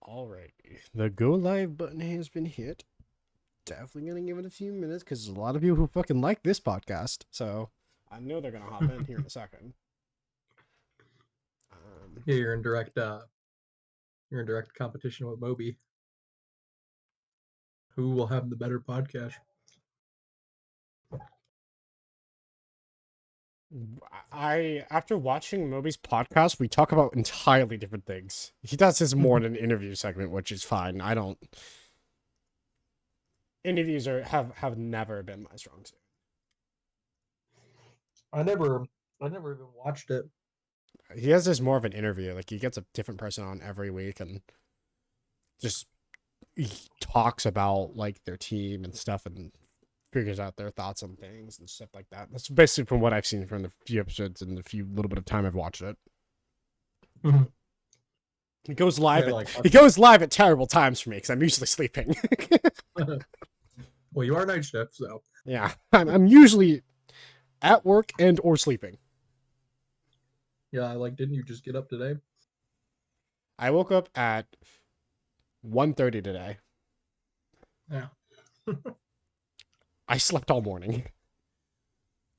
Alrighty. The go live button has been hit. Definitely gonna give it a few minutes because there's a lot of people who fucking like this podcast. So I know they're gonna hop in here in a second. Yeah, you're in direct competition with Moby. Who will have the better podcast? After watching Moby's podcast, we talk about entirely different things. He does his more in an interview segment, which is fine. I don't. Interviews have never been my strong suit. I never even watched it. He has this more of an interview. Like he gets a different person on every week and just he talks about like their team and stuff and figures out their thoughts on things and stuff like that. That's basically from what I've seen from the few episodes and the few little bit of time I've watched it. Mhm. It goes live. Yeah, It goes live at terrible times for me because I'm usually sleeping. Well, you are night shift, so Yeah, I'm usually at work and or sleeping. yeah. Didn't you just get up today? I woke up at 1:30 today. Yeah. I slept all morning.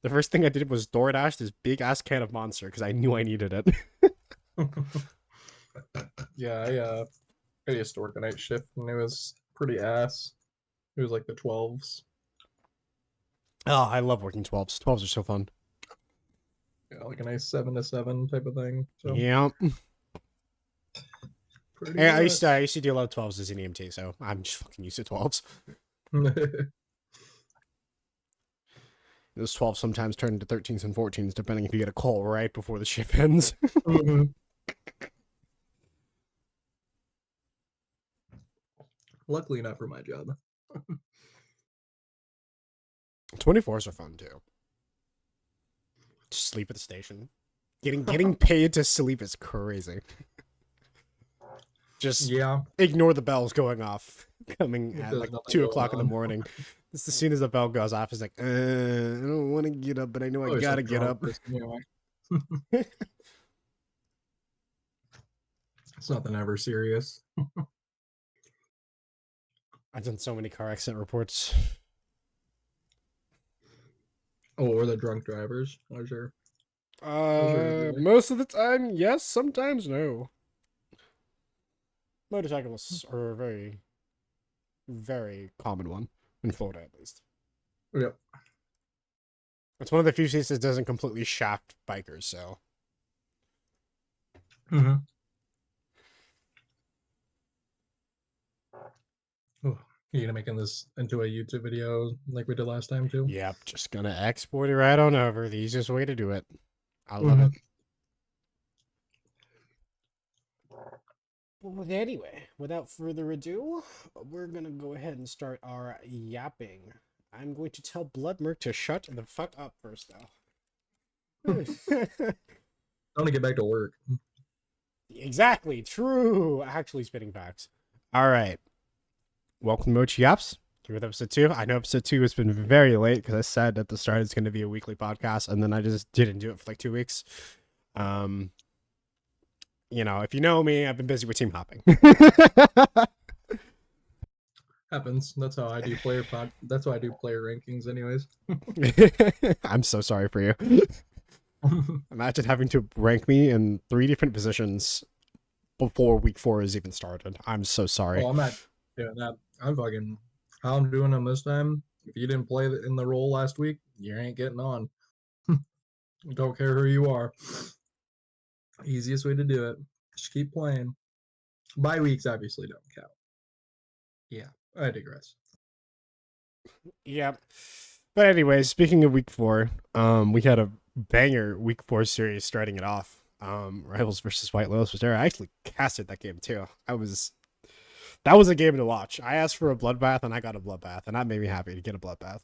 The first thing I did was DoorDash this big ass can of Monster because I knew I needed it. Yeah, I used to work a night shift and it was pretty ass. It was like the 12s. Oh, I love working 12s. 12s are so fun. Yeah, like a nice 7 to 7 type of thing. So Yeah. pretty I nuts. used to do a lot of 12s as an EMT, so I'm just fucking used to 12s. Those 12s sometimes turn into 13s and 14s, depending if you get a call right before the shift ends. Mhm. Luckily, not for my job. 24s are fun too. Just sleep at the station. Getting paid to sleep is crazy. Just Yeah, ignore the bells going off, coming if at there's like nothing 2 o'clock in the going morning. Just as soon as the bell goes off, it's like, I don't want to get up, but I know I on. Always gotta some get drunk up. person anyway. It's nothing ever serious. I've done so many car accident reports. Oh, or the drunk drivers. Those are usually. Most of the time, yes. Sometimes, no. Motorcyclists are a very, very common one in Florida, at least. Yep. It's one of the few states that doesn't completely shaft bikers. So Mm-hmm. Oh, you gonna making this into a YouTube video like we did last time too? yep, just gonna export it right on over. The easiest way to do it. I love Mm-hmm. it. Well, anyway, without further ado, we're gonna go ahead and start our yapping. I'm going to tell Bloodmerk to shut the fuck up first, though. I want to get back to work. Exactly, true. Actually, spitting facts. All right, welcome to MochiiYaps. Here with episode 2. I know episode 2 has been very late because I said at the start it's going to be a weekly podcast, and then I just didn't do it for like 2 weeks. If you know me, I've been busy with team hopping. Happens. That's how I do That's how I do player rankings, anyways. I'm so sorry for you. Imagine having to rank me in 3 different positions before week 4 has even started. I'm so sorry. Oh, I'm not doing that. How I'm doing them this time. If you didn't play in the role last week, you ain't getting on. Don't care who you are. Easiest way to do it. Just keep playing. Bye weeks obviously don't count. Yeah, I digress. Yeah. But anyways, speaking of week 4, we had a banger week 4 series starting it off. Rivals versus White Lotus was there. I actually casted that game too. That was a game to watch. I asked for a bloodbath and I got a bloodbath, and that made me happy to get a bloodbath.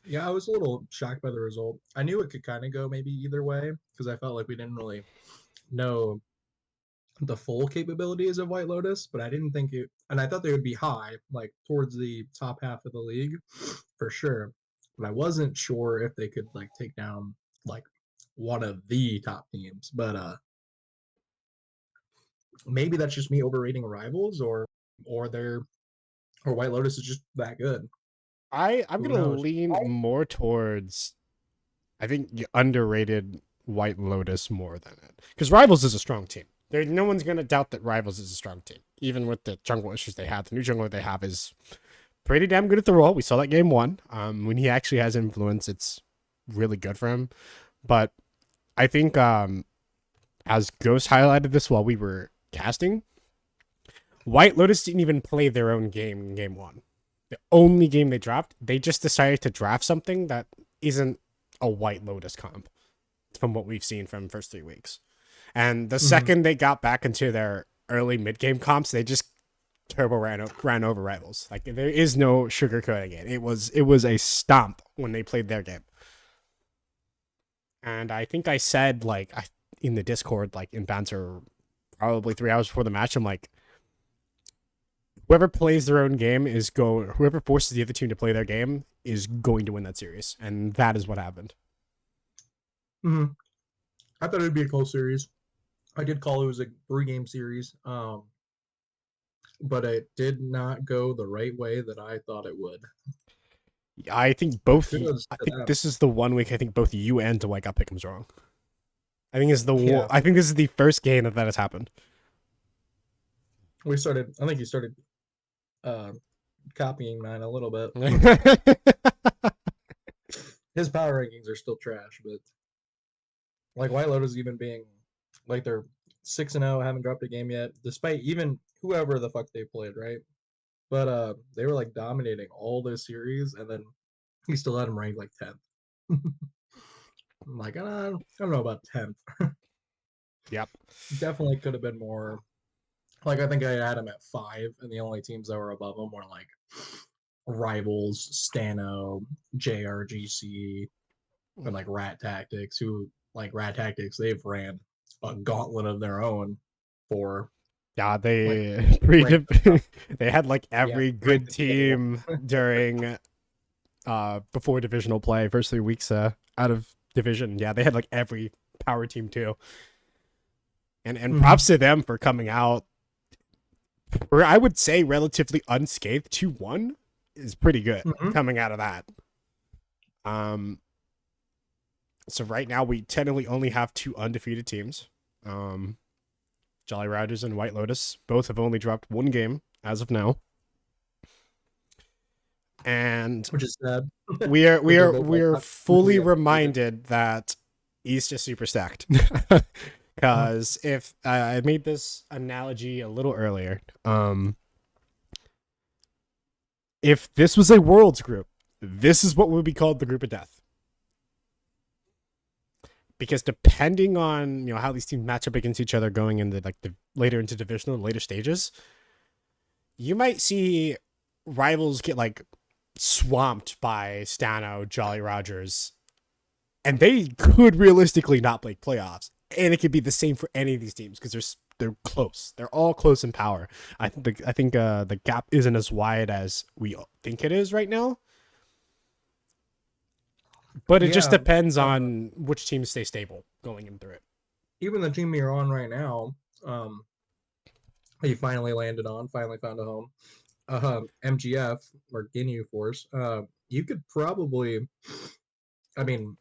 Yeah, I was a little shocked by the result. I knew it could kind of go maybe either way because I felt like we didn't really know the full capabilities of White Lotus, but I didn't think it, and I thought they would be high, like towards the top half of the league for sure. But I wasn't sure if they could like take down like one of the top teams. But maybe that's just me overrating rivals, or they're or White Lotus is just that good. I'm Who gonna knows? lean more towards I think you underrated White Lotus more than it because Rivals is a strong team. There, no one's gonna doubt that Rivals is a strong team, even with the jungle issues they have. The new jungle they have is pretty damn good at the role. We saw that game one. When he actually has influence, it's really good for him. But I think as Ghost highlighted this while we were casting, White Lotus didn't even play their own game in game one. The only game they dropped, they just decided to draft something that isn't a White Lotus comp from what we've seen from the first 3 weeks. And the Mhm. second they got back into their early mid game comps, they just turbo ran over rivals. Like there is no sugarcoating it. It was a stomp when they played their game. And I think I said like in the Discord, like in banter, probably 3 hours before the match, I'm like, whoever plays their own game is go. Whoever forces the other team to play their game is going to win that series, and that is what happened. Mhm. I thought it'd be a close series. I did call it was a 3 game series, but it did not go the right way that I thought it would. I think both. Kudos I to think them. this is the one week. I think both you and Dwight got Pick'ems wrong. I think Yeah, I think this is the first game that has happened. we started. I think you started uh, copying mine a little bit. His power rankings are still trash, but like White Lotus even being like they're 6-0, haven't dropped a game yet, despite even whoever the fuck they played, right? But they were like dominating all this series, and then he still had him ranked like 10th. I'm like, I don't know about 10th. Yep. Definitely could have been more. Like I think I had him at 5, and the only teams that were above him were like Rivals, Stano, JRGC, and like Rat Tactics. Who like Rat Tactics? They've ran a gauntlet of their own for Yeah, like they ranked up. they had like Yeah, every ranked good to stable. team during before divisional play, first 3 weeks out of division. Yeah, they had like every power team too. And Mm-hmm. props to them for coming out or I would say relatively unscathed. 2-1 is pretty good Mm-hmm. coming out of that. Um so right now we technically only have 2 undefeated teams. Um Jolly Riders and White Lotus both have only dropped 1 game as of now. And Which is sad we are because we they're are both we like are top 2, 3 fully undefeated. reminded that East is super stacked. Because if I made this analogy a little earlier, if this was a worlds group, this is what would be called the group of death. Because depending on how these teams match up against each other going into like the later into divisional later stages, you might see rivals get like swamped by Stano, Jolly Rogers, and they could realistically not play playoffs. And it could be the same for any of these teams because they're close. They're all close in power. I think the gap isn't as wide as we think it is right now, but it just Yeah, depends uh, on which teams stay stable going in through it. even the team you're on right now, you finally landed on, finally found a home. MGF or Ginyu Force. You could probably, I mean,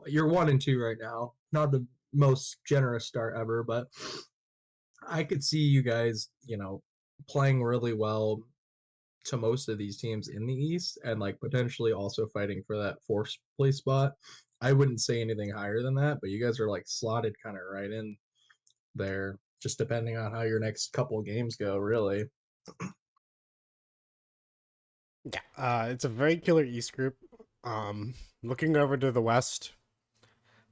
you're 1-2 right now. Not the most generous start ever, but I could see you guys, playing really well to most of these teams in the East and like potentially also fighting for that fourth place spot. I wouldn't say anything higher than that, but you guys are like slotted kind of right in there, just depending on how your next couple of games go, really. Yeah, it's a very killer East group. Looking over to the West,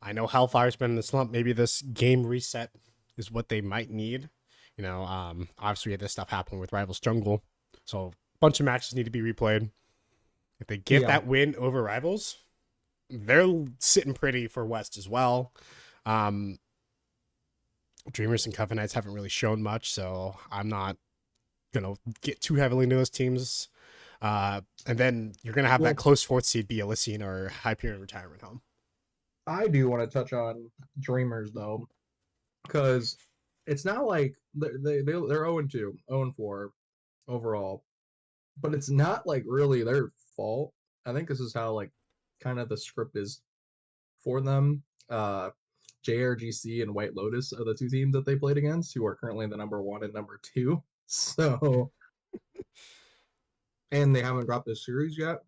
I know Hellfire's been in the slump. Maybe this game reset is what they might need. Obviously, we had this stuff happen with Rivals Jungle, so a bunch of matches need to be replayed. If they get Yeah. that win over Rivals, they're sitting pretty for West as well. Um, Dreamers and Covenants haven't really shown much, so I'm not gonna get too heavily into those teams. And then you're gonna have that Well, close fourth seed be Elysian or Hyperion Retirement Home. I do want to touch on Dreamers though, because it's not like they're 0-2, 0-4 overall, but it's not like really their fault. I think this is how like kind of the script is for them. JRGC and White Lotus are the two teams that they played against, who are currently the number one and number two. So, and they haven't dropped this series yet.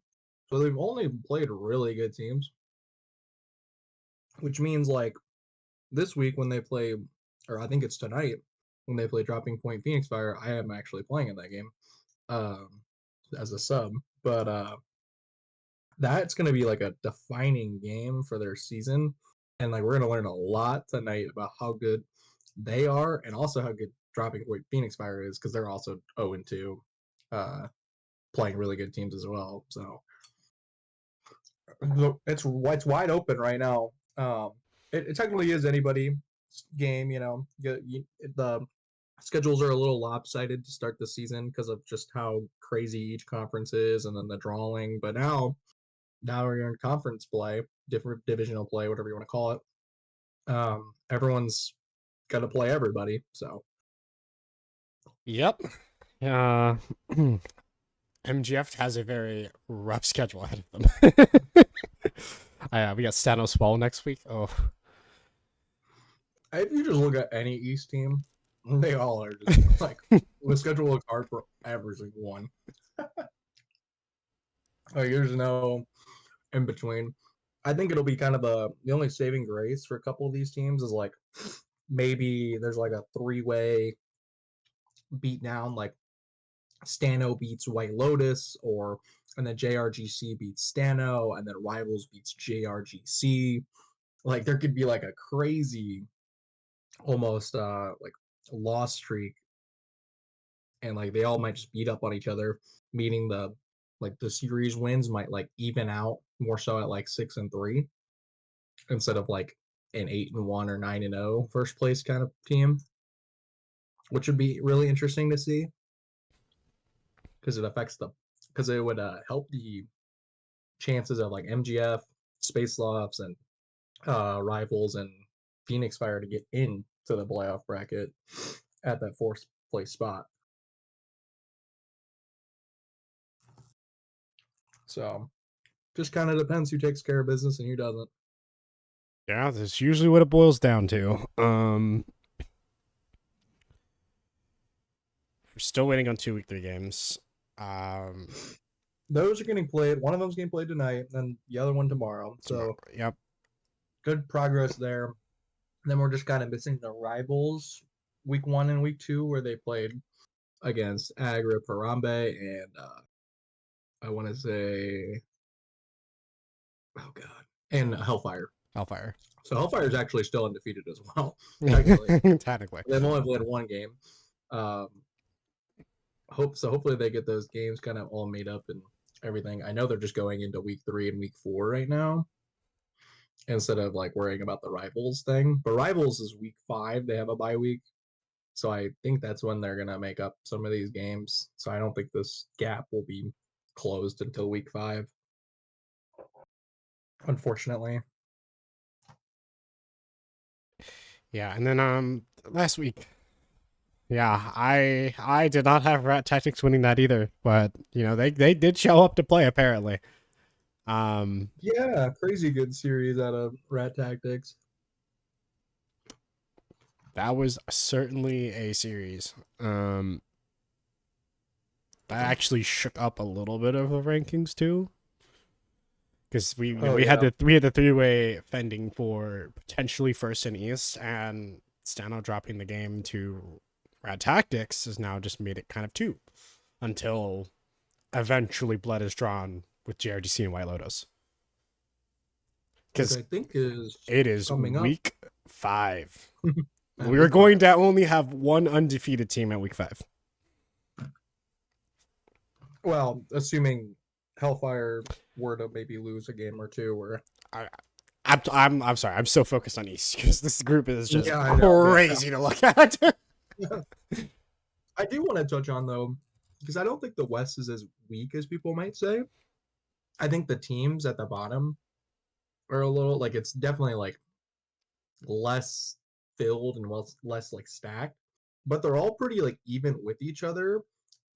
So they've only played really good teams, which means like this week when they play, or I think it's tonight when they play Dropping Point Phoenix Fire, I am actually playing in that game um, as a sub. But that's going to be like a defining game for their season. And like we're going to learn a lot tonight about how good they are and also how good Dropping Point Phoenix Fire is because they're also 0-2, uh, playing really good teams as well. So it's wide open right now. It technically is anybody game. The schedules are a little lopsided to start the season because of just how crazy each conference is, and then the drawing. But now we're in conference play, different divisional play, whatever you want to call it. Everyone's got to play everybody. So Yep. Uh, MGF has a very rough schedule ahead of them. We got Stanos Wall next week. Oh, if you just look at any East team, they all are just like the schedule looks hard for every single one. Like there's no in between. I think it'll be kind of the only saving grace for a couple of these teams is like maybe there's like a three-way beat down, like Stano beats White Lotus, or and then JRGC beats Stano, and then Rivals beats JRGC. Like there could be like a crazy, almost like loss streak, and like they all might just beat up on each other, meaning the series wins might like even out more so at like 6-3 instead of like an 8-1 or 9-0 first place kind of team, which would be really interesting to see because it would help the chances of like MGF, Space Lofts, and Rivals and Phoenix Fire to get into the playoff bracket at that fourth place spot. So just kind of depends who takes care of business and who doesn't. yeah, that's usually what it boils down to. We're still waiting on 2 week 3 games. Um, Those are getting played. One of them's getting played tonight, and the other one tomorrow. tomorrow. So Yep. good progress there. Then we're just kind of missing the Rivals week 1 and week 2 where they played against Agra Parambe and I want to say, oh god, and Hellfire. Hellfire. So Hellfire is actually still undefeated as well, technically. Technically. They've only played one game. Um, hopefully they get those games kind of all made up and everything. I know they're just going into week 3 and week 4 right now instead of like worrying about the Rivals thing. But Rivals is week 5. They have a bye week. So I think that's when they're gonna make up some of these games. So I don't think this gap will be closed until week 5, unfortunately. Yeah, and then last week, yeah, I did not have Rat Tactics winning that either, but they did show up to play apparently. Um, Yeah, crazy good series out of Rat Tactics. that was certainly a series. That actually shook up a little bit of the rankings too, because Oh we had yeah. the 3-way fending for potentially first and East, and Stano dropping the game to Rad Tactics has now just made it kind of 2 until eventually blood is drawn with JRDC and White Lotus. Which Because I think is it is coming up week 5. at We are week going 5. to only have one undefeated team at week 5. Well, assuming Hellfire were to maybe lose a game or two, or I, I'm sorry. I'm so focused on East because this group is just yeah, I know. crazy to look at. Yeah. I do want to touch on though, because I don't think the West is as weak as people might say. I think the teams at the bottom are a little like it's definitely like less filled and less like stacked, but they're all pretty like even with each other.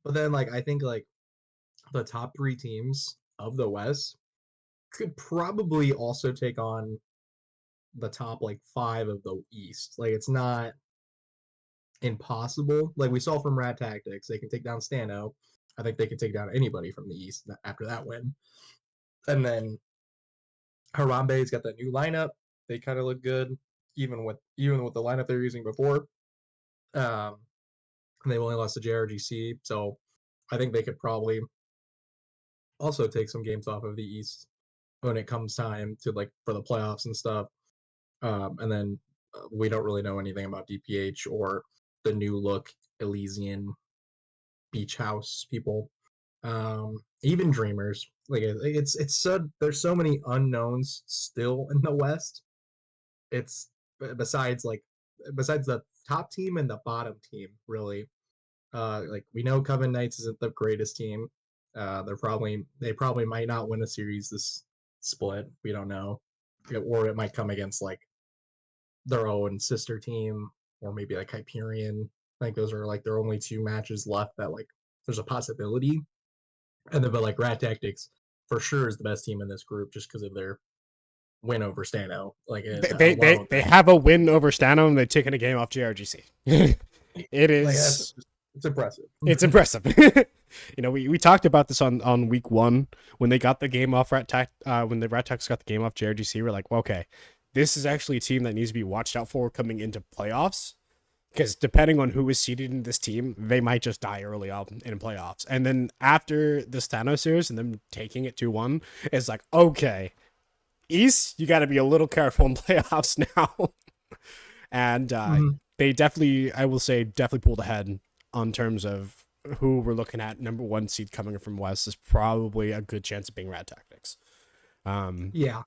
But then like I think like the top three teams of the West could probably also take on the top like five of the East. Like it's not impossible. Like we saw from Rad Tactics, they can take down Stano. I think they can take down anybody from the East after that win. And then Harambe's got that new lineup. They kind of look good, even with the lineup they're using before. Um, and they've only lost to JRGC, so I think they could probably also take some games off of the East when it comes time to like for the playoffs and stuff. And then we don't really know anything about DPH or the new look Elysian beach house people. Even Dreamers. Like it's so there's so many unknowns still in the West. It's besides like besides the top team and the bottom team, really. Like we know Coven Knights isn't the greatest team. They probably might not win a series this split. We don't know, or it might come against like their own sister team or maybe like Hyperion. I think those are like their only two matches left that like there's a possibility. And then but like Rat Tactics for sure is the best team in this group just because of their win over Stano. Like alone, They have a win over Stano and they've taken a game off JRGC. It like is that's it's impressive. it's impressive. We talked about this on week one when they got the game off when the Rat Tax got the game off JRGC. We're like, well, okay, this is actually a team that needs to be watched out for coming into playoffs. Because depending on who is seated in this team, they might just die early on in playoffs. And then after the Stano series and them taking it 2-1, it's like, okay, East, you got to be a little careful in playoffs now. And they definitely, I will say, definitely pulled ahead on terms of who we're looking at. Number one seed coming from West is probably a good chance of being Rad Tactics. Yeah,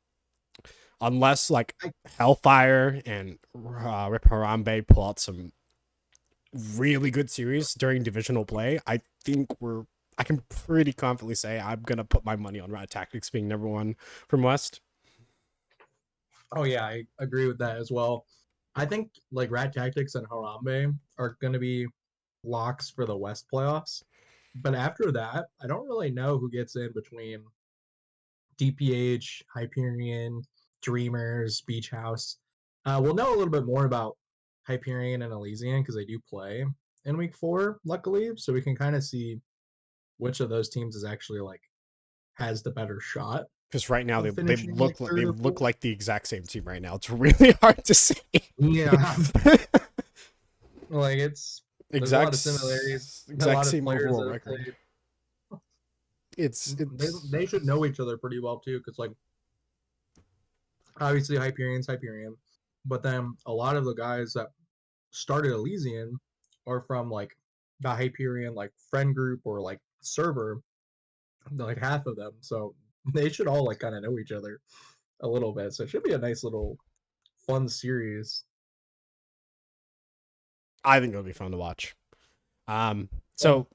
Unless like I, Hellfire and Rip Harambe pull out some really good series during divisional play, I can pretty confidently say I'm gonna put my money on Rad Tactics being number one from West. oh yeah, I agree with that as well. I think like Rat Tactics and Harambe are going to be locks for the West playoffs. But after that, I don't really know who gets in between DPH, Hyperion, Dreamers, Beach House. We'll know a little bit more about Hyperion and Elysian because they do play in week 4, luckily. So we can kind of see which of those teams is actually like has the better shot Because right now of finishing like they third or look fourth. like the exact same team right now. It's really hard to say. Yeah, like it's there's a lot exact of similarities. A exact lot of same players overall that have record. played. They It's should know each other pretty well too, because like obviously Hyperion's Hyperion, but then a lot of the guys that started Elysian are from like the Hyperion like friend group or like server, like half of them. So they should all like kind of know each other a little bit. So it should be a nice little fun series. I think it'll be fun to watch. Um, And so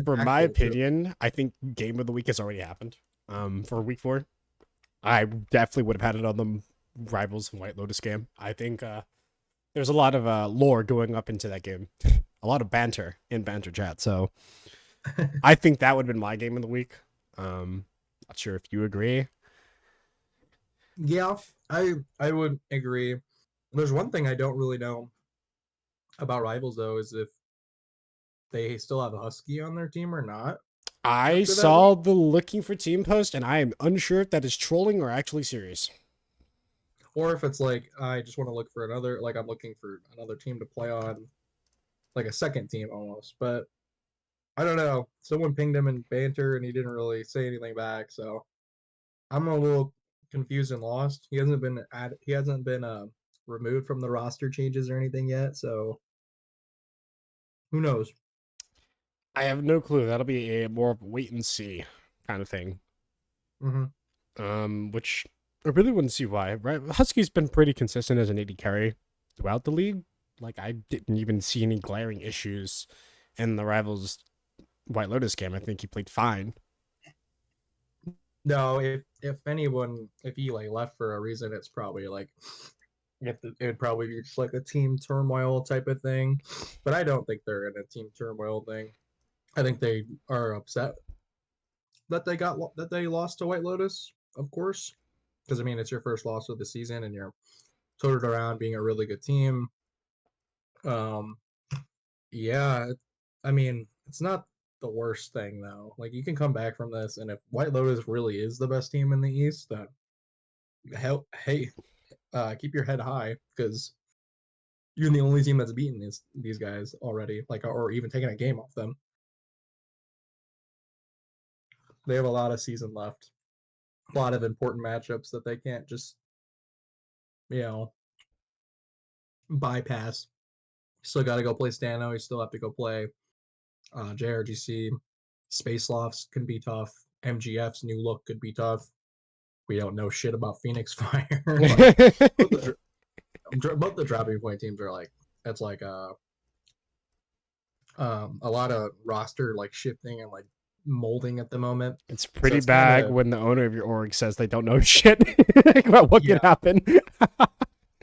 for my impactful too. opinion, I think game of the week has already happened. For week 4, I definitely would have had it on the Rivals and White Lotus game. I think there's a lot of lore going up into that game, a lot of banter in banter chat. So I think that would have been my game of the week. Not sure if you agree. Yeah, I would agree. There's one thing I don't really know about Rivals though is if they still have a Husky on their team or not I after that week, saw the looking for team post, and I am unsure if that is trolling or actually serious. or if it's like I just want to look for another, like I'm looking for another team to play on, like a second team almost. But I don't know. Someone pinged him in banter, and he didn't really say anything back. So I'm a little confused and lost. He hasn't been removed from the roster changes or anything yet. So who knows? I have no clue. That'll be a more of a wait and see kind of thing. Mm-hmm. Which I really wouldn't see why. Right, Husky's been pretty consistent as an AD carry throughout the league. Like I didn't even see any glaring issues in the Rivals White Lotus game. I think he played fine. No, if anyone, if he like left for a reason, it's probably like it would probably be just like a team turmoil type of thing, but I don't think they're in a team turmoil thing. I think they are upset that they lost to White Lotus, of course, because I mean it's your first loss of the season and you're turned around being a really good team. Um, yeah, I mean it's not the worst thing though. Like you can come back from this, and if White Lotus really is the best team in the East, then hey, keep your head high because you're the only team that's beaten these guys already, like or even taken a game off them. They have a lot of season left, a lot of important matchups that they can't just you know bypass. Still got to go play Stano. You still have to go play JRGC. Space Lofts can be tough. MGF's new look could be tough. We don't know shit about Phoenix Fire. Like both the dropping point teams are like it's like a lot of roster like shifting and like molding at the moment. It's So pretty it's kind bad of when the owner of your org says they don't know shit about what could yeah. happen.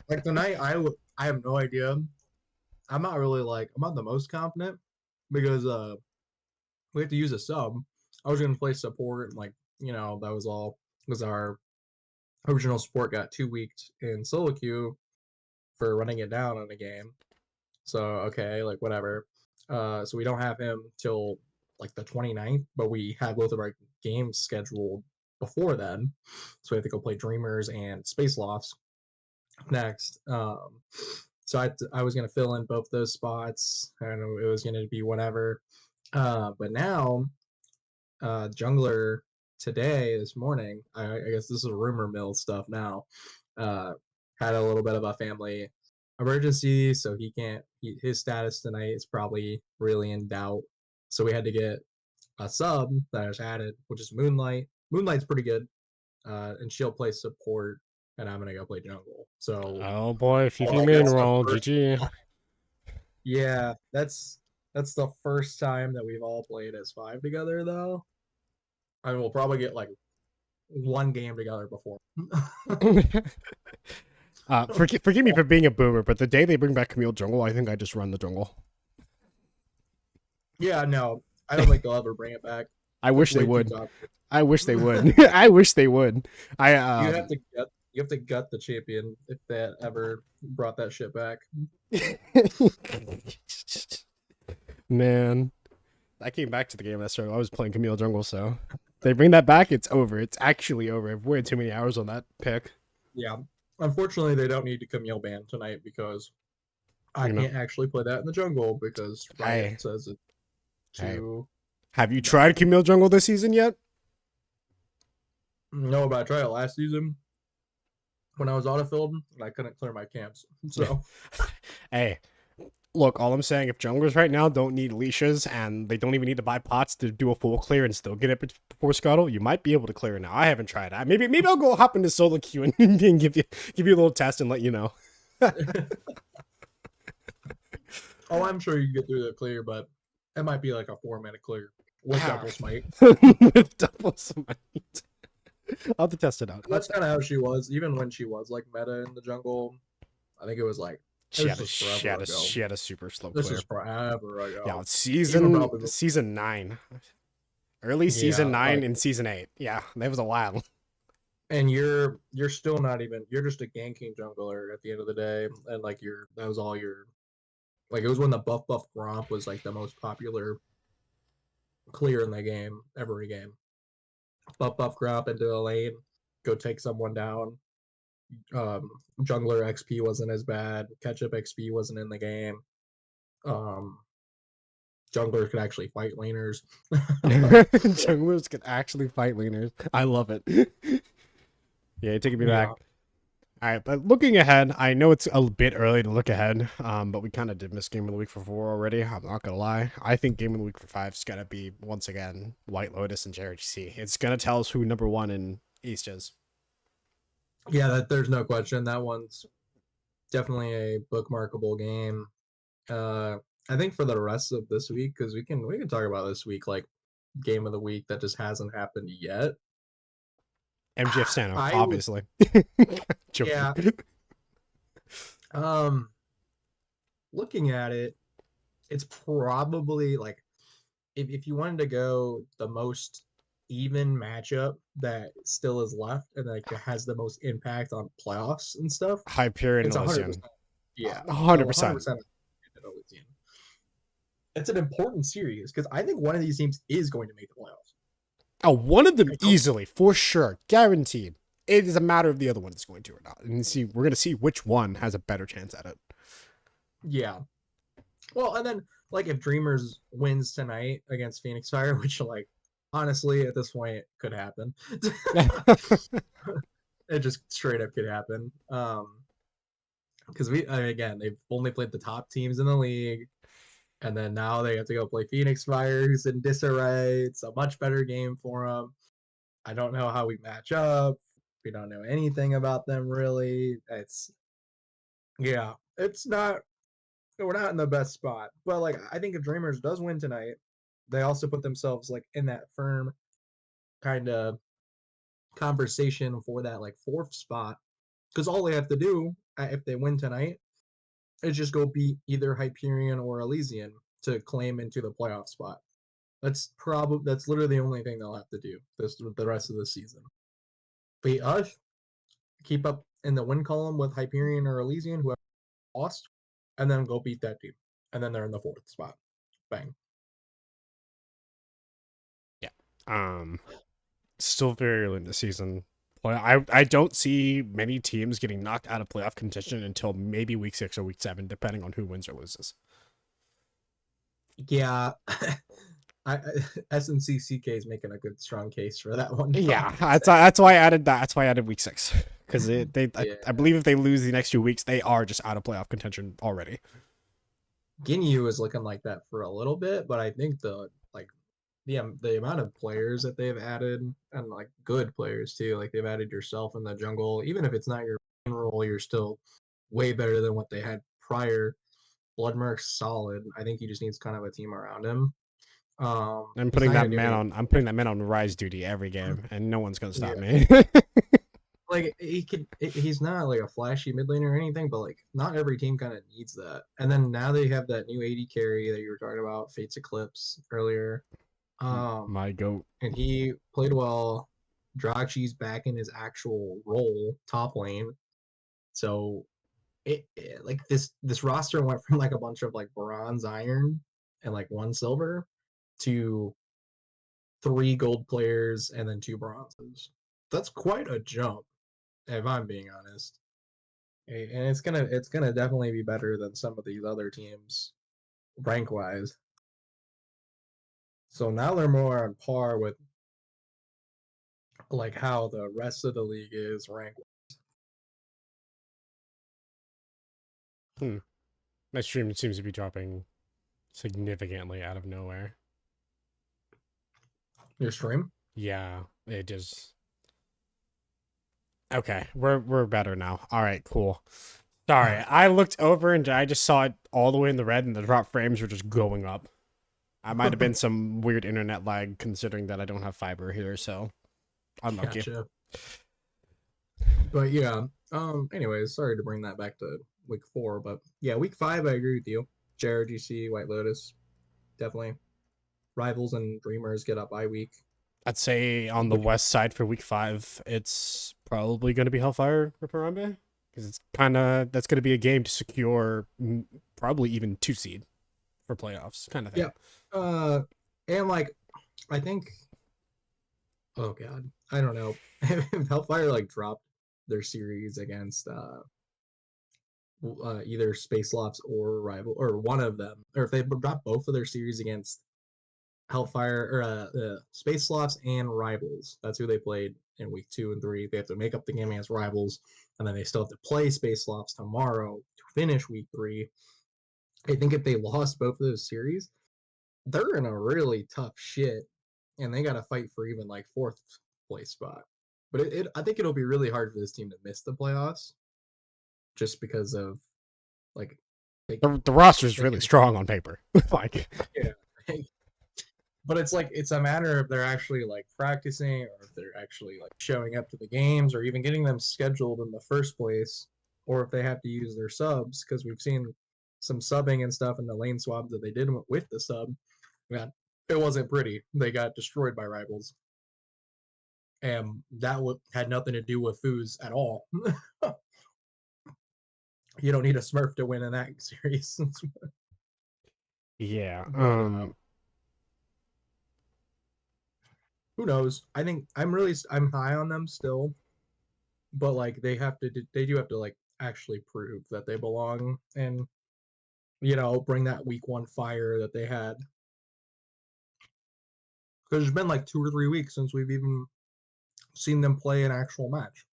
Like tonight, I have no idea. I'm not really like I'm not the most confident because we have to use a sub. I was gonna play support and like that was all because our original support got 2 weeks in solo queue for running it down in a game. So okay, like whatever. So we don't have him till like the 29th, but we have both of our games scheduled before then. So we have to go play Dreamers and Space Lofts next. So I was gonna fill in both those spots. I don't know it was gonna be whatever. But now jungler today this morning. I guess this is rumor mill stuff now. Uh, had a little bit of a family emergency, so he can't. His status tonight is probably really in doubt. So we had to get a sub that is added, which is Moonlight. Moonlight's pretty good, and she'll play support, and I'm gonna go play jungle. So Oh boy, I Fifi main guess the roll, first, GG. yeah, that's the first time that we've all played as five together, though. I mean, we'll probably get like one game together before. Forgive me for being a boomer, but the day they bring back Camille Jungle, I think I just run the jungle. Yeah, no, I don't think they'll ever bring it back. I It's wish they way too would. toxic. I wish they would. I wish they would. I You have to gut the champion if that ever brought that shit back. Man, I came back to the game that started. I was playing Camille Jungle, so they bring that back. It's over. It's actually over. I've waited too many hours on that pick. Yeah. Unfortunately, they don't need to Camille ban tonight because I You know, can't actually play that in the jungle because Riot I, says it I too have you tried bad. Camille Jungle this season yet? No, but I tried it last season when I was autofilled and I couldn't clear my camps. So Hey, look, all I'm saying, if junglers right now don't need leashes and they don't even need to buy pots to do a full clear and still get it before scuttle, you might be able to clear it now. I haven't tried that. Maybe I'll go hop into solo queue and give you a little test and let you know. oh, I'm sure you can get through the clear, but it might be like a 4 minute clear with double smite. With double smite. I'll have to test it out. That's kind of how she was, even when she was like meta in the jungle. I think it was like this was forever ago. She had a super slow This clear. was forever Yeah, ago. Even season 9, early season yeah, 9 like and season 8. Yeah, that was a while. and you're still not even you're just a ganking jungler at the end of the day, and like that was all your like it was when the buff Gromp was like the most popular clear in the game every game. Buff Gromp into a lane, go take someone down. Um, Jungler XP wasn't as bad. Ketchup XP wasn't in the game. Um, Junglers could actually fight laners. Junglers can actually fight laners. I love it. Yeah, taking me Yeah, back. All right, but looking ahead, I know it's a bit early to look ahead, but we kind of did miss Game of the Week for 4 already. I'm not going to lie. I think Game of the Week for 5 is going to be, once again, White Lotus and JRGC. It's going to tell us who number 1 in East is. yeah. There's no question. That one's definitely a bookmarkable game. Uh, I think for the rest of this week, because we can talk about this week like game of the week that just hasn't happened yet. MGF Sano, I would, obviously. Joking. yeah, Um, Looking at it, it's probably like if you wanted to go the most even matchup that still is left and like has the most impact on playoffs and stuff, Hyperion it's 100%. Elysian. Yeah, 100%. 100%. It's an important series because I think one of these teams is going to make the playoffs. Oh, one of them I don't. easily, for sure, guaranteed. It is a matter of the other one is going to or not, and see we're gonna see which one has a better chance at Yeah. Well, and then like if Dreamers wins tonight against Phoenix Fire, which like honestly at this point it could happen. it. It just straight up could happen. Because again they've only played the top teams in the league, and then now they have to go play Phoenix Fire, who's in disarray. It's a much better game for them. I don't know how we match up. We don't know anything about them really. It's not. We're not in the best spot. But like I think if Dreamers does win tonight, they also put themselves like in that firm kind of conversation for that like fourth spot. Because all they have to do if they win tonight is just go beat either Hyperion or Elysian to claim into the playoff spot. That's literally the only thing they'll have to do this the rest of the season. Beat us, keep up in the win column with Hyperion or Elysian, whoever lost, and then go beat that team. And then they're in the fourth spot. Bang. Yeah. Um. Still very early in the season. I don't see many teams getting knocked out of playoff contention until maybe week 6 or week 7, depending on who wins or loses. Yeah. SNCCK is making a good strong case for that one. Yeah, that's why I added that. That's why I added week 6 because Yeah. I believe if they lose the next 2 weeks, they are just out of playoff contention already. Ginyu is looking like that for a little bit, but I think the amount of players that they've added and like good players too, like they've added yourself in the jungle, even if it's not your main role, you're still way better than what they had prior. Bloodmerk's solid. I think he just needs kind of a team around him. He's not gonna do anything. I'm putting that man on rise duty every game, and no one's gonna stop Yeah, me. like he's not like a flashy mid laner or anything, but like not every team kind of needs that. And then now they have that new AD carry that you were talking about, Fates Eclipse earlier. My goat. And he played well. Drachi's back in his actual role, top lane. So like this roster went from like a bunch of like bronze, iron, and like one silver to three gold players and then two bronzes. That's quite a jump, if I'm being honest. And it's gonna definitely be better than some of these other teams rank wise. So now they're more on par with like how the rest of the league is rank. Hmm. My stream seems to be dropping significantly out of nowhere. Your stream? Yeah, it just okay. We're better now. All right, cool. Sorry, I looked over and I just saw it all the way in the red, and the drop frames were just going up. I might have been some weird internet lag, considering that I don't have fiber here, so unlucky. Gotcha. But yeah. Anyways, sorry to bring that back to week 4, but yeah, week 5, I agree with you. Jared, GC, White Lotus, definitely. Rivals and Dreamers get up by week. I'd say on the Which west side for week 5, it's probably going to be Hellfire Rip Harambe, because it's kind of that's going to be a game to secure probably even 2 seed for playoffs, kind of yeah. thing. And like I think, oh god, I don't know if Hellfire like dropped their series against either Space Lofts or Rival or one of them, or if they dropped both of their series against Hellfire or Space Sloths and Rivals. That's who they played in week 2 and 3. They have to make up the game against Rivals, and then they still have to play Space Sloths tomorrow to finish week 3. I think if they lost both of those series, they're in a really tough shit, and they got to fight for even like fourth place spot. But I think it'll be really hard for this team to miss the playoffs, just because of like The roster is they really can, strong on paper. Like, yeah. But it's like it's a matter of they're actually like practicing or if they're actually like showing up to the games or even getting them scheduled in the first place. or if they have to use their subs, because we've seen some subbing and stuff in the lane swap that they did with the sub. Yeah, it wasn't pretty. They got destroyed by rivals, and that had nothing to do with Foos at all. You don't need a Smurf to win in that series. Yeah. But who knows? I think I'm high on them still, but like they do have to like actually prove that they belong and bring that week one fire that they had. Because it's been like 2 or 3 weeks since we've even seen them play an actual match.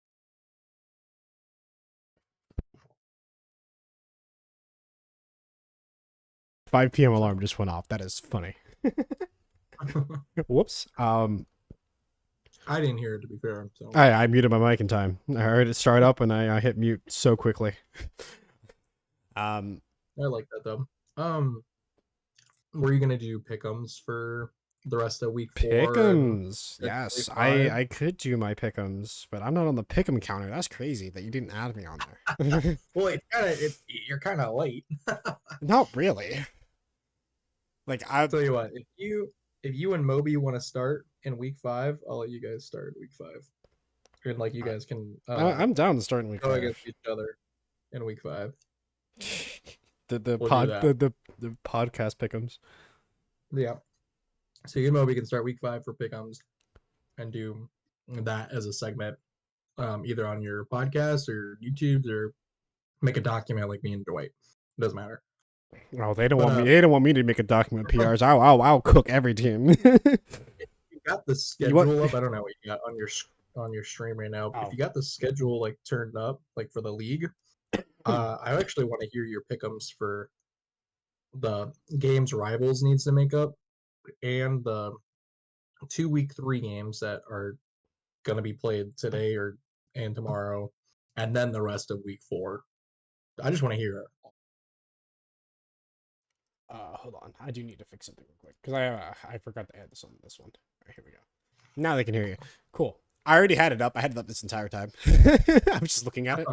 5 p.m. So alarm just went off. That is funny. Whoops. I didn't hear it, to be fair. So I muted my mic in time. I heard it start up and I hit mute so quickly. Um, I like that though. Were you gonna do pick'ems for the rest of week 4 and Pick'ems. potentially Yes, I 5? I could do my pick'ems, but I'm not on the pick'em counter. That's crazy that you didn't add me on there. Well, you're kind of late. Not really. Like I Tell you what, if you and Moby want to start in week 5, I'll let you guys start week 5, and like you guys can I'm down to start in week go 5. against each other in week 5. The We'll do pod that. the podcast pick'ems. Yeah. So you and Moby can start week 5 for pick'ems and do that as a segment, either on your podcast or YouTube, or make a document like me and Dwight. It doesn't matter. Oh, they don't But want me. They don't want me to make a document PRs. I'll cook every team. you got the You what? schedule up. I don't know what you got on your stream right now. If Oh, you got the schedule like turned up, like for the league, I actually want to hear your pick'ems for the games Rivals needs to make up, and the 2 week 3 games that are going to be played today or and tomorrow, and then the rest of week 4. I just want to hear it. hold on. I do need to fix something real quick because I forgot to add this on this one. All right, here we go. Now they can hear you. Cool. I already had it up. I had it up this entire time. I was just looking at it.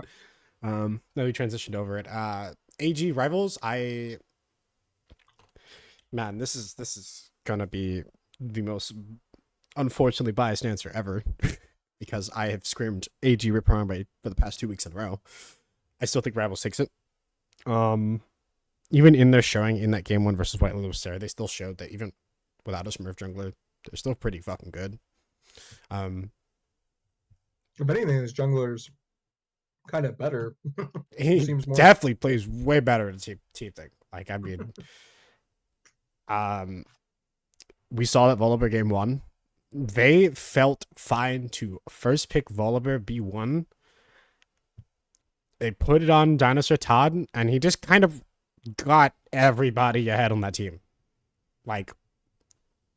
Now we transitioned over it. AG Rivals. Man, this is gonna be the most unfortunately biased answer ever because I have screamed AG Rip Harambe for the past 2 weeks in a row. I still think Rivals takes it. Even in their showing in that game 1 versus White Lotus Sarah, they still showed that even without a Smurf jungler, they're still pretty fucking good. If anything, this jungler's kind of better. He Seems more. definitely plays way better at the team thing. Like I mean, we saw that Volibear game 1. They felt fine to first pick Volibear B1. They put it on Dinosaur Todd, and he just kind of got everybody ahead on that team. Like,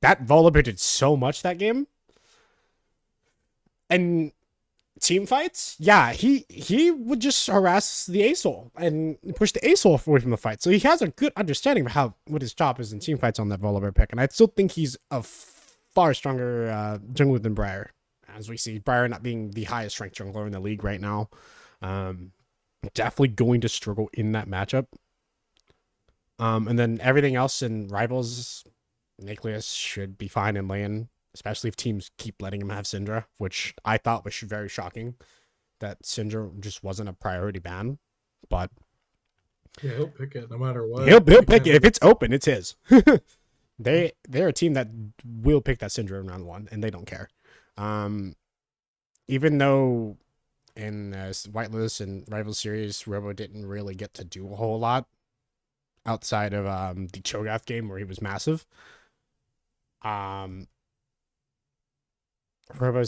that Volibear did so much that game. And team fights, yeah, he would just harass the ASOL and push the ASOL away from the fight. So he has a good understanding of what his job is in team fights on that Volibear pick. And I still think he's a far stronger jungler than Briar. As we see, Briar not being the highest ranked jungler in the league right now. Definitely going to struggle in that matchup. And then everything else in Rivals, Nicholas should be fine in lane, especially if teams keep letting him have Syndra, which I thought was very shocking that Syndra just wasn't a priority ban. But Yeah, he'll pick it no matter what. he'll pick it. If it's open, it's his. They're a team that will pick that Syndra in round 1, and they don't care. Even though in White Lotus and Rival Series, Robo didn't really get to do a whole lot outside of the Cho'Gath game where he was massive. Robo's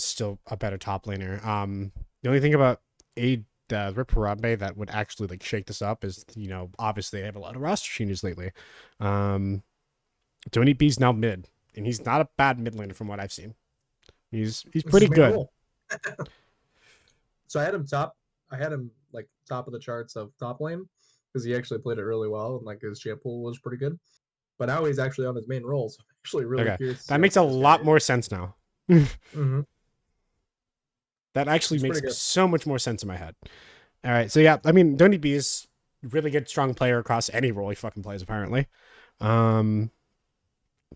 still a better top laner. The only thing about Rip Harambe that would actually like shake this up is, obviously they have a lot of roster changes lately. Tony B's now mid, and he's not a bad mid laner from what I've seen. He's pretty good. So I had him top. I had him like top of the charts of top lane because he actually played it really well and like his champ pool was pretty good. But now he's actually on his main role, so I'm actually really curious to see that how makes a this guy lot is. more sense now. Mm-hmm. That actually He's makes pretty good. so much more sense in my head. All right. So yeah, I mean, Donny B is really good, strong player across any role he fucking plays. Apparently, um,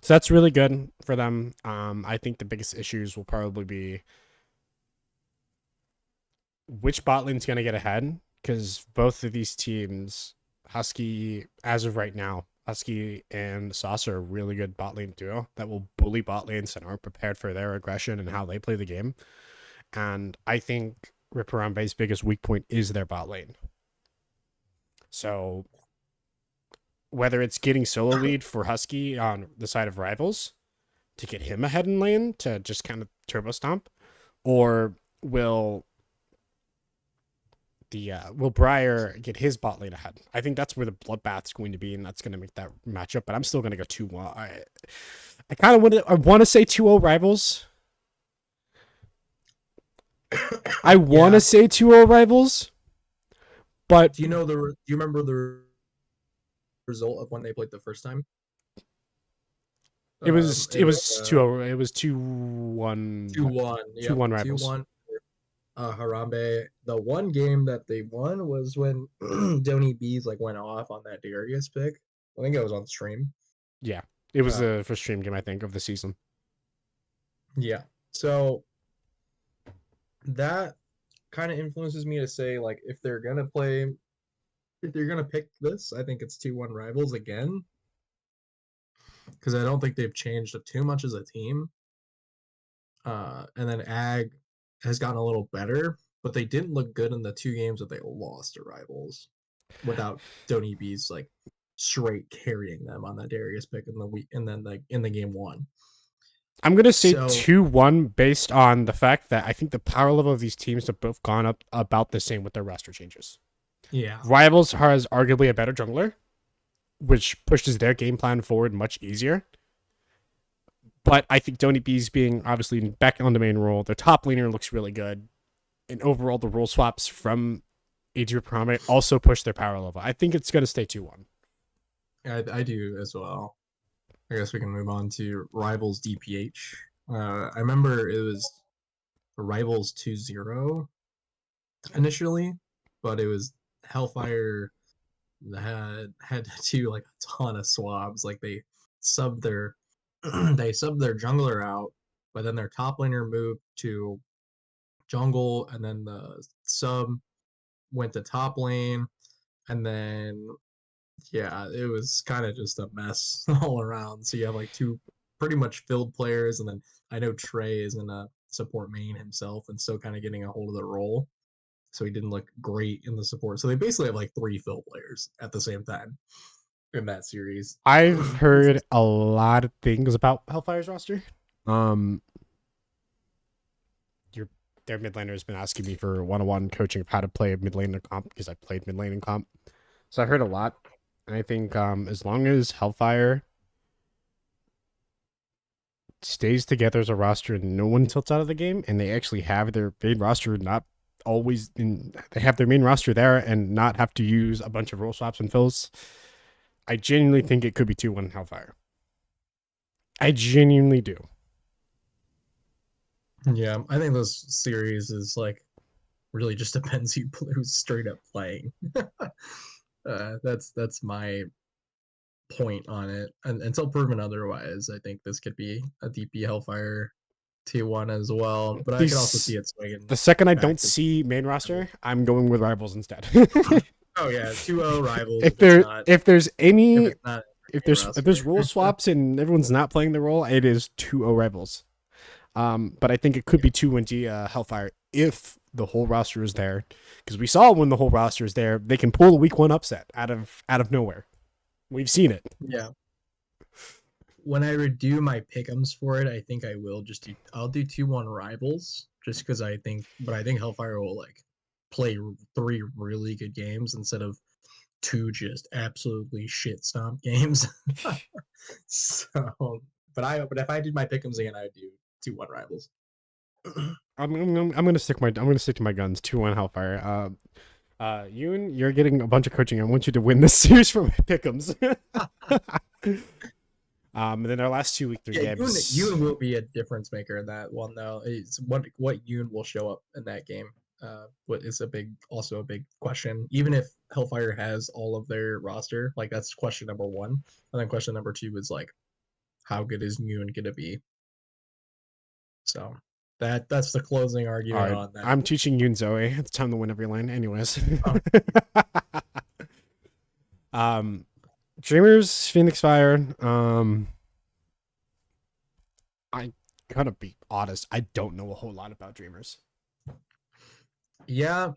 so that's really good for them. I think the biggest issues will probably be which bot lane's gonna get ahead because both of these teams, Husky, as of right now, Husky and Sauce are a really good bot lane duo that will bully bot lanes that aren't prepared for their aggression and how they play the game. And I think Rip Harambe's biggest weak point is their bot lane. So whether it's getting solo lead for Husky on the side of rivals to get him ahead in lane to just kind of turbo stomp, or will will Briar get his bot lane ahead? I think that's where the bloodbath's going to be, and that's going to make that matchup. But I'm still going to go 2-1. I kind of want to say 2-0 rivals. I want to Yeah. say 2-0 rivals, but Do you remember the result of when they played the first time? it was It it was was 2-0. It was 2-1. 2-1. Yep, 2-1 rivals. 2-1. Harambe. The one game that they won was when Donny B's like went off on that Darius pick. I think it was on stream. Yeah, it was Uh, the first stream game I think of the season. yeah. So that kind of influences me to say like if they're gonna pick this, I think it's 2-1 rivals again. Because I don't think they've changed too much as a team. And then Ag has gotten a little better, but they didn't look good in the two games that they lost to rivals without Donny B's like straight carrying them on that Darius pick in the week and then like in the game one. I'm gonna say So 2-1 based on the fact that I think the power level of these teams have both gone up about the same with their roster changes. yeah. Rivals has arguably a better jungler, which pushes their game plan forward much easier. But I think Donny B's being obviously back on the main role, their top laner looks really good. And overall, the role swaps from Adria Prame also push their power level. I think it's going to stay 2-1. I do as well. I guess we can move on to Rivals DPH. I remember it was Rivals 2-0 initially, but it was Hellfire had to do like a ton of swabs. Like they subbed their they subbed their jungler out, but then their top laner moved to jungle, and then the sub went to top lane, and then yeah, it was kind of just a mess all around. So you have like two pretty much filled players, and then I know Trey is in a support main himself and still kind of getting a hold of the role. So he didn't look great in the support. So they basically have like three fill players at the same time in that series. I've heard a lot of things about Hellfire's roster. Um, your their mid laner has been asking me for one-on-one coaching of how to play mid lane in comp because I played mid lane in comp. So I heard a lot. And I think as long as Hellfire stays together as a roster and no one tilts out of the game, and they actually have their main roster not always in, they have their main roster there and not have to use a bunch of role swaps and fills. I genuinely think it could be 2-1 Hellfire. I genuinely do. Yeah, I think this series is like really just depends who's straight up playing. That's my point on it. And until proven otherwise, I think this could be a DP Hellfire T1 as well. But I could also see These it swinging the second I back don't to see main roster, I'm going with rivals instead. oh yeah, 2-0 rivals If there's if any it's not main if there's roster. role swaps and everyone's not playing the role, it is 2-0 rivals. But I think it could be 2-1 Hellfire if the whole roster is there, because we saw when the whole roster is there, they can pull a week one upset out of nowhere. We've seen it. Yeah. When I redo my pickums for it, I think I'll do 2-1 rivals just because I think Hellfire will like play three really good games instead of two just absolutely shit stomp games. So, but if I did my pickums again, I'd do 2-1 rivals. I'm gonna stick to my guns. 2-1 Hellfire. Yoon, you're getting a bunch of coaching. I want you to win this series for my pickums. And then our last 2 week 3 Yeah, games. Yoon will be a difference maker in that one though. It's what Yoon will show up in that game. what is also a big question. Even if Hellfire has all of their roster, like that's question number one, and then question number two is like, how good is Moon gonna be? So that's the closing All argument right, on that. I'm teaching Yoon Zoe. It's time to win every lane, anyways. Oh, um, Dreamers, Phoenix Fire. I gotta be honest. I don't know a whole lot about Dreamers. yeah.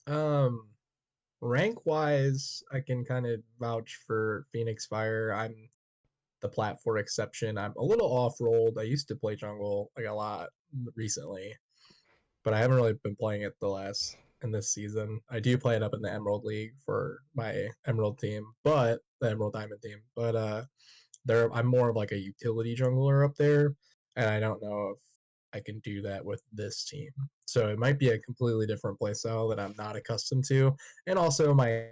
Um, rank wise, I can kind of vouch for Phoenix Fire. I'm the platform exception. I'm a little off rolled. I used to play jungle like a lot recently, but I haven't really been playing it the last in this season. I do play it up in the Emerald League for my Emerald team, but the Emerald Diamond team. But there I'm more of like a utility jungler up there, and I don't know if I can do that with this team. So it might be a completely different playstyle that I'm not accustomed to, and also my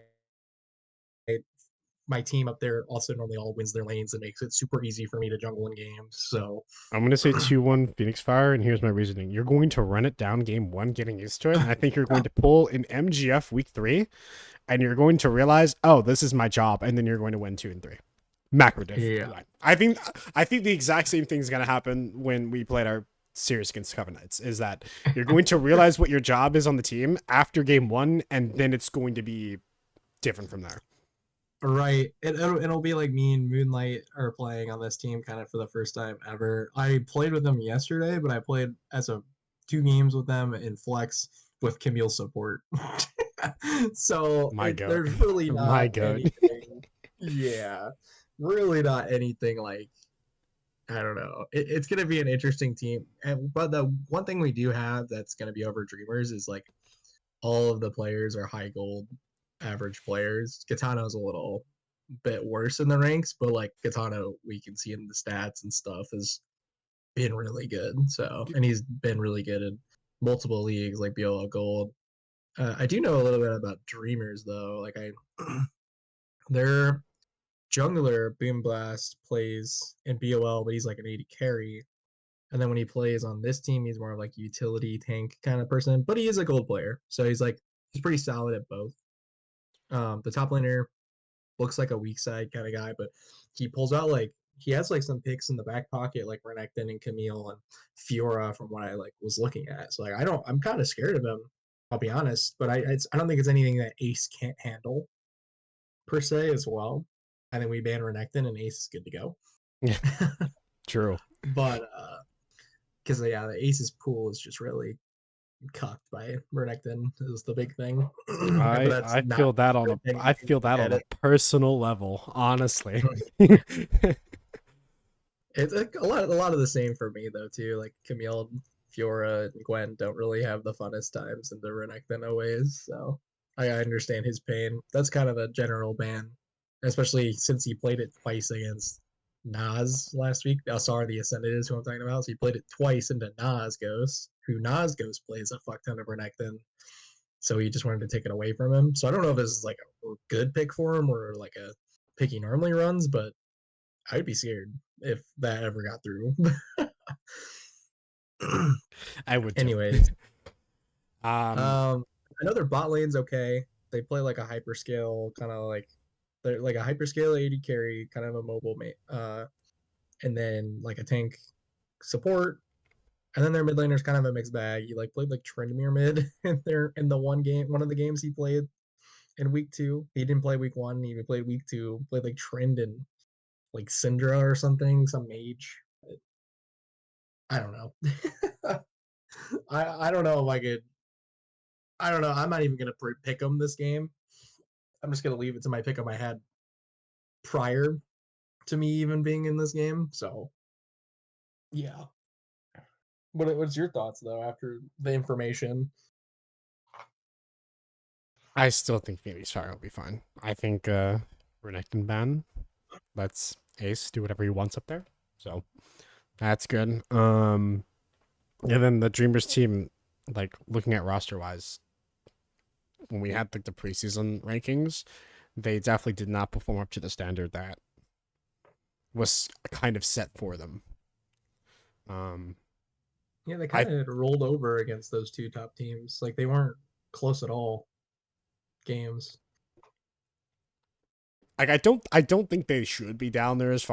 team up there also normally all wins their lanes and makes it super easy for me to jungle in games. So I'm gonna say 2-1 Phoenix Fire, and here's my reasoning. You're going to run it down game one, getting used to it, and I think you're going to pull an MGF week 3, and you're going to realize, oh, this is my job, and then you're going to win 2 and 3. Macro diff. yeah, I think the exact same thing is gonna happen when we played our series against Covenants. Is that you're going to realize what your job is on the team after game one, and then it's going to be different from there. right. It'll be like me and Moonlight are playing on this team kind of for the first time ever. I played with them yesterday, but I played as a 2 games with them in Flex with Camille support. So My goat. there's really My not goat. anything. Yeah, really not anything like I don't know. It's gonna be an interesting team, but the one thing we do have that's gonna be over Dreamers is like all of the players are high gold average players. Katano's a little bit worse in the ranks, but like Katano, we can see in the stats and stuff has been really good. So, and he's been really good in multiple leagues like BOL Gold. I do know a little bit about Dreamers though. Like their jungler Boom Blast plays in BOL, but he's like an 80 carry. And then when he plays on this team, he's more of like utility tank kind of person, but he is a gold player. So he's pretty solid at both. The top laner looks like a weak side kind of guy, but he pulls out like he has like some picks in the back pocket, like Renekton and Camille and Fiora from what I like was looking at. So like I'm kind of scared of him. I'll be honest, but I don't think it's anything that Ace can't handle per se as well. I think we ban Renekton and Ace is good to go. Yeah, true. But because yeah, the Ace's pool is just really cucked by Renekton is the big thing. But I that's I not feel that a on good a thing I when you feel look that on at a it. personal level, honestly. It's a lot of the same for me though too. Like Camille, Fiora, and Gwen don't really have the funnest times in the Renekton always. So I understand his pain. That's kind of a general ban, especially since he played it twice against Nas last week. Sorry, the Ascended is who I'm talking about. So he played it twice into Nas Ghost, who Nas Ghost plays a fuck ton of Renekton. So he just wanted to take it away from him. So I don't know if this is like a good pick for him or like a pick he normally runs, but I'd be scared if that ever got through. I would too. Anyways, um, um, I know their bot lane's okay. They play like a hyperscale, kind of like they're like a hyperscale AD carry, kind of a mobile mate, and then like a tank support, and then their mid laner's kind of a mixed bag. He like played like Trendmere mid in the one of the games he played in week two. He didn't play week one. He even played week two. Played like Trend and like Syndra or something, some mage. I don't know. I don't know if I could. I don't know. I'm not even gonna pick him this game. I'm just gonna leave it to my pick of my head prior to me even being in this game. So yeah. What's your thoughts though after the information? I still think Phoenix Fire will be fine. I think Renekton ban lets Ace do whatever he wants up there, so that's good. And then the Dreamers team, like looking at roster wise, when we had like the preseason rankings, they definitely did not perform up to the standard that was kind of set for them. Um, Yeah, they I kind of rolled over against those two top teams. Like they weren't close at all games. like I don't think they should be down there as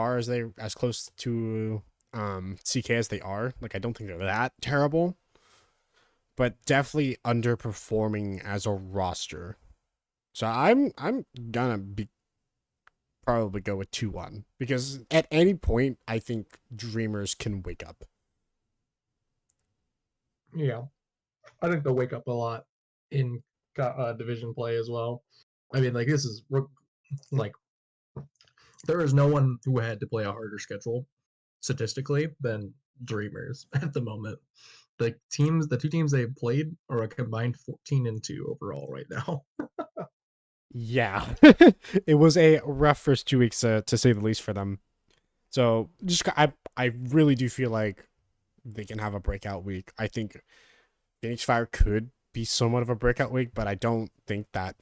close to CK as they are. Like I don't think they're that terrible, but definitely underperforming as a roster. So I'm gonna be probably go with 2-1 because at any point I think Dreamers can wake up. Yeah, I think they'll wake up a lot in division play as well. I mean, like this is like there is no one who had to play a harder schedule statistically than Dreamers at the moment. The two teams they played are a combined 14-2 overall right now. Yeah, it was a rough first 2 weeks to say the least for them. So just I really do feel like they can have a breakout week. I think Phoenix Fire could be somewhat of a breakout week, but I don't think that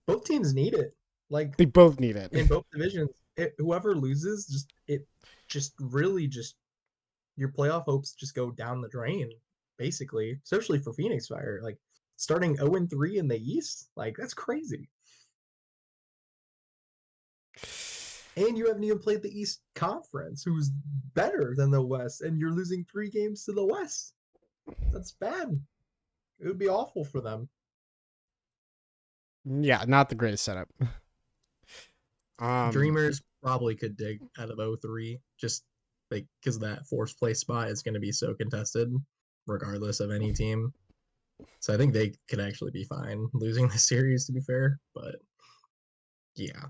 Both teams need it. Like they both need it. in both divisions, whoever loses, just really just your playoff hopes just go down the drain, basically. Especially for Phoenix Fire, like starting 0-3 in the East, like that's crazy. And you haven't even played the East Conference, who's better than the West, and you're losing 3 games to the West. That's bad. It would be awful for them. Yeah, not the greatest setup. Um, Dreamers probably could dig out of 0-3, just like because that fourth place spot is going to be so contested, regardless of any team. So I think they could actually be fine losing the series, to be fair. But yeah,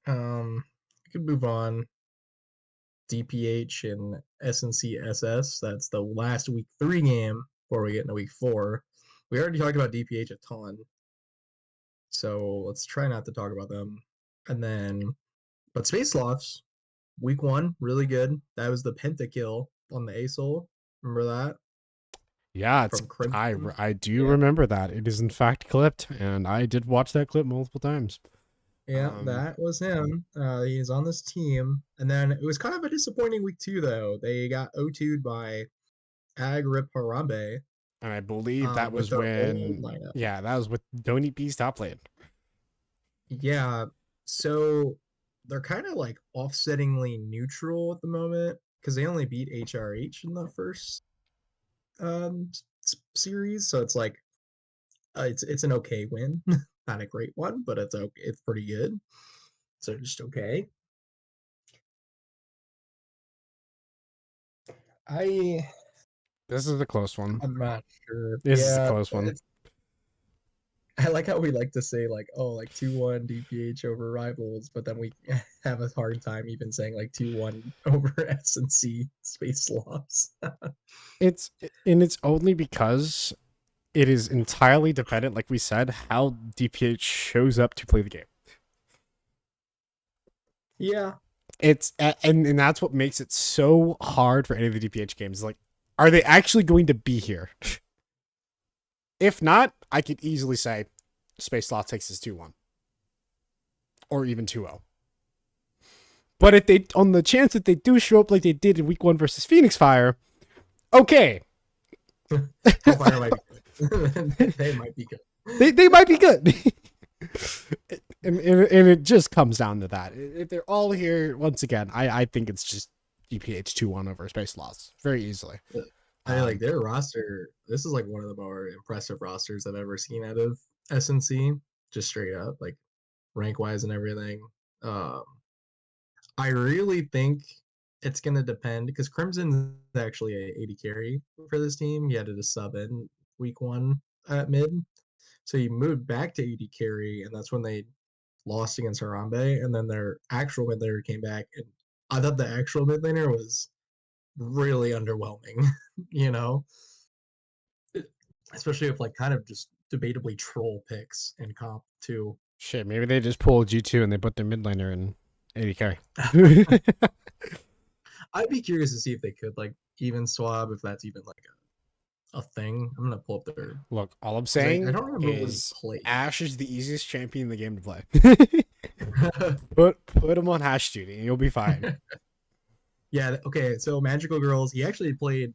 we could move on. DPH and SNCSS. That's the last week 3 game before we get into week 4. We already talked about DPH a ton, so let's try not to talk about them. And then, but Space Lofts week 1 really good. That was the pentakill on the ASOL. Remember that yeah, it's from Crimson? I do Yeah, remember that. It is in fact clipped, and I did watch that clip multiple times. yeah, Um, that was him. He's on this team, and then it was kind of a disappointing week 2 though. They got O2'd by Ag Rip Harambe and I believe that with was their old when, lineup. yeah, that was with Don't Eat Bees top lane. Yeah, so they're kind of like offsettingly neutral at the moment because they only beat HRH in the first series, so it's like it's an okay win, not a great one, but it's okay, it's pretty good. So just okay. I This is a close one. I'm not sure. This is a Yeah, close one. it's I like how we like to say like, oh, like 2-1 DPH over rivals, but then we have a hard time even saying like 2-1 over S&C Space Loss. It's only because it is entirely dependent, like we said, how DPH shows up to play the game. Yeah. And that's what makes it so hard for any of the DPH games. Like, are they actually going to be here? If not, I could easily say Space Loss takes this 2-1 or even 2-0. But if they, on the chance that they do show up like they did in week 1 versus Phoenix Fire, okay, Hellfire might be good. They might be good. they might be good. And it just comes down to that. If they're all here once again, I think it's just DPH 2-1 over Space Loss very easily. I mean, like their roster. This is like one of the more impressive rosters I've ever seen out of SNC. Just straight up, like rank wise and everything. Um, I really think it's gonna depend because Crimson is actually a 80 carry for this team. He had to sub in week 1 at mid, so he moved back to 80 carry, and that's when they lost against Harambe, and then their actual mid laner came back, and I thought the actual mid laner was really underwhelming, you know, especially with like kind of just debatably troll picks in comp too. Shit, maybe they just pulled G2 and they put their mid laner in 80 carry. I'd be curious to see if they could like even swab if that's even like a thing. I'm gonna pull up their Look, all I'm because I saying don't remember what he is played. Ashe is the easiest champion in the game to play. Put him on hash duty and you'll be fine. Yeah, okay, so Magical Girls, he actually played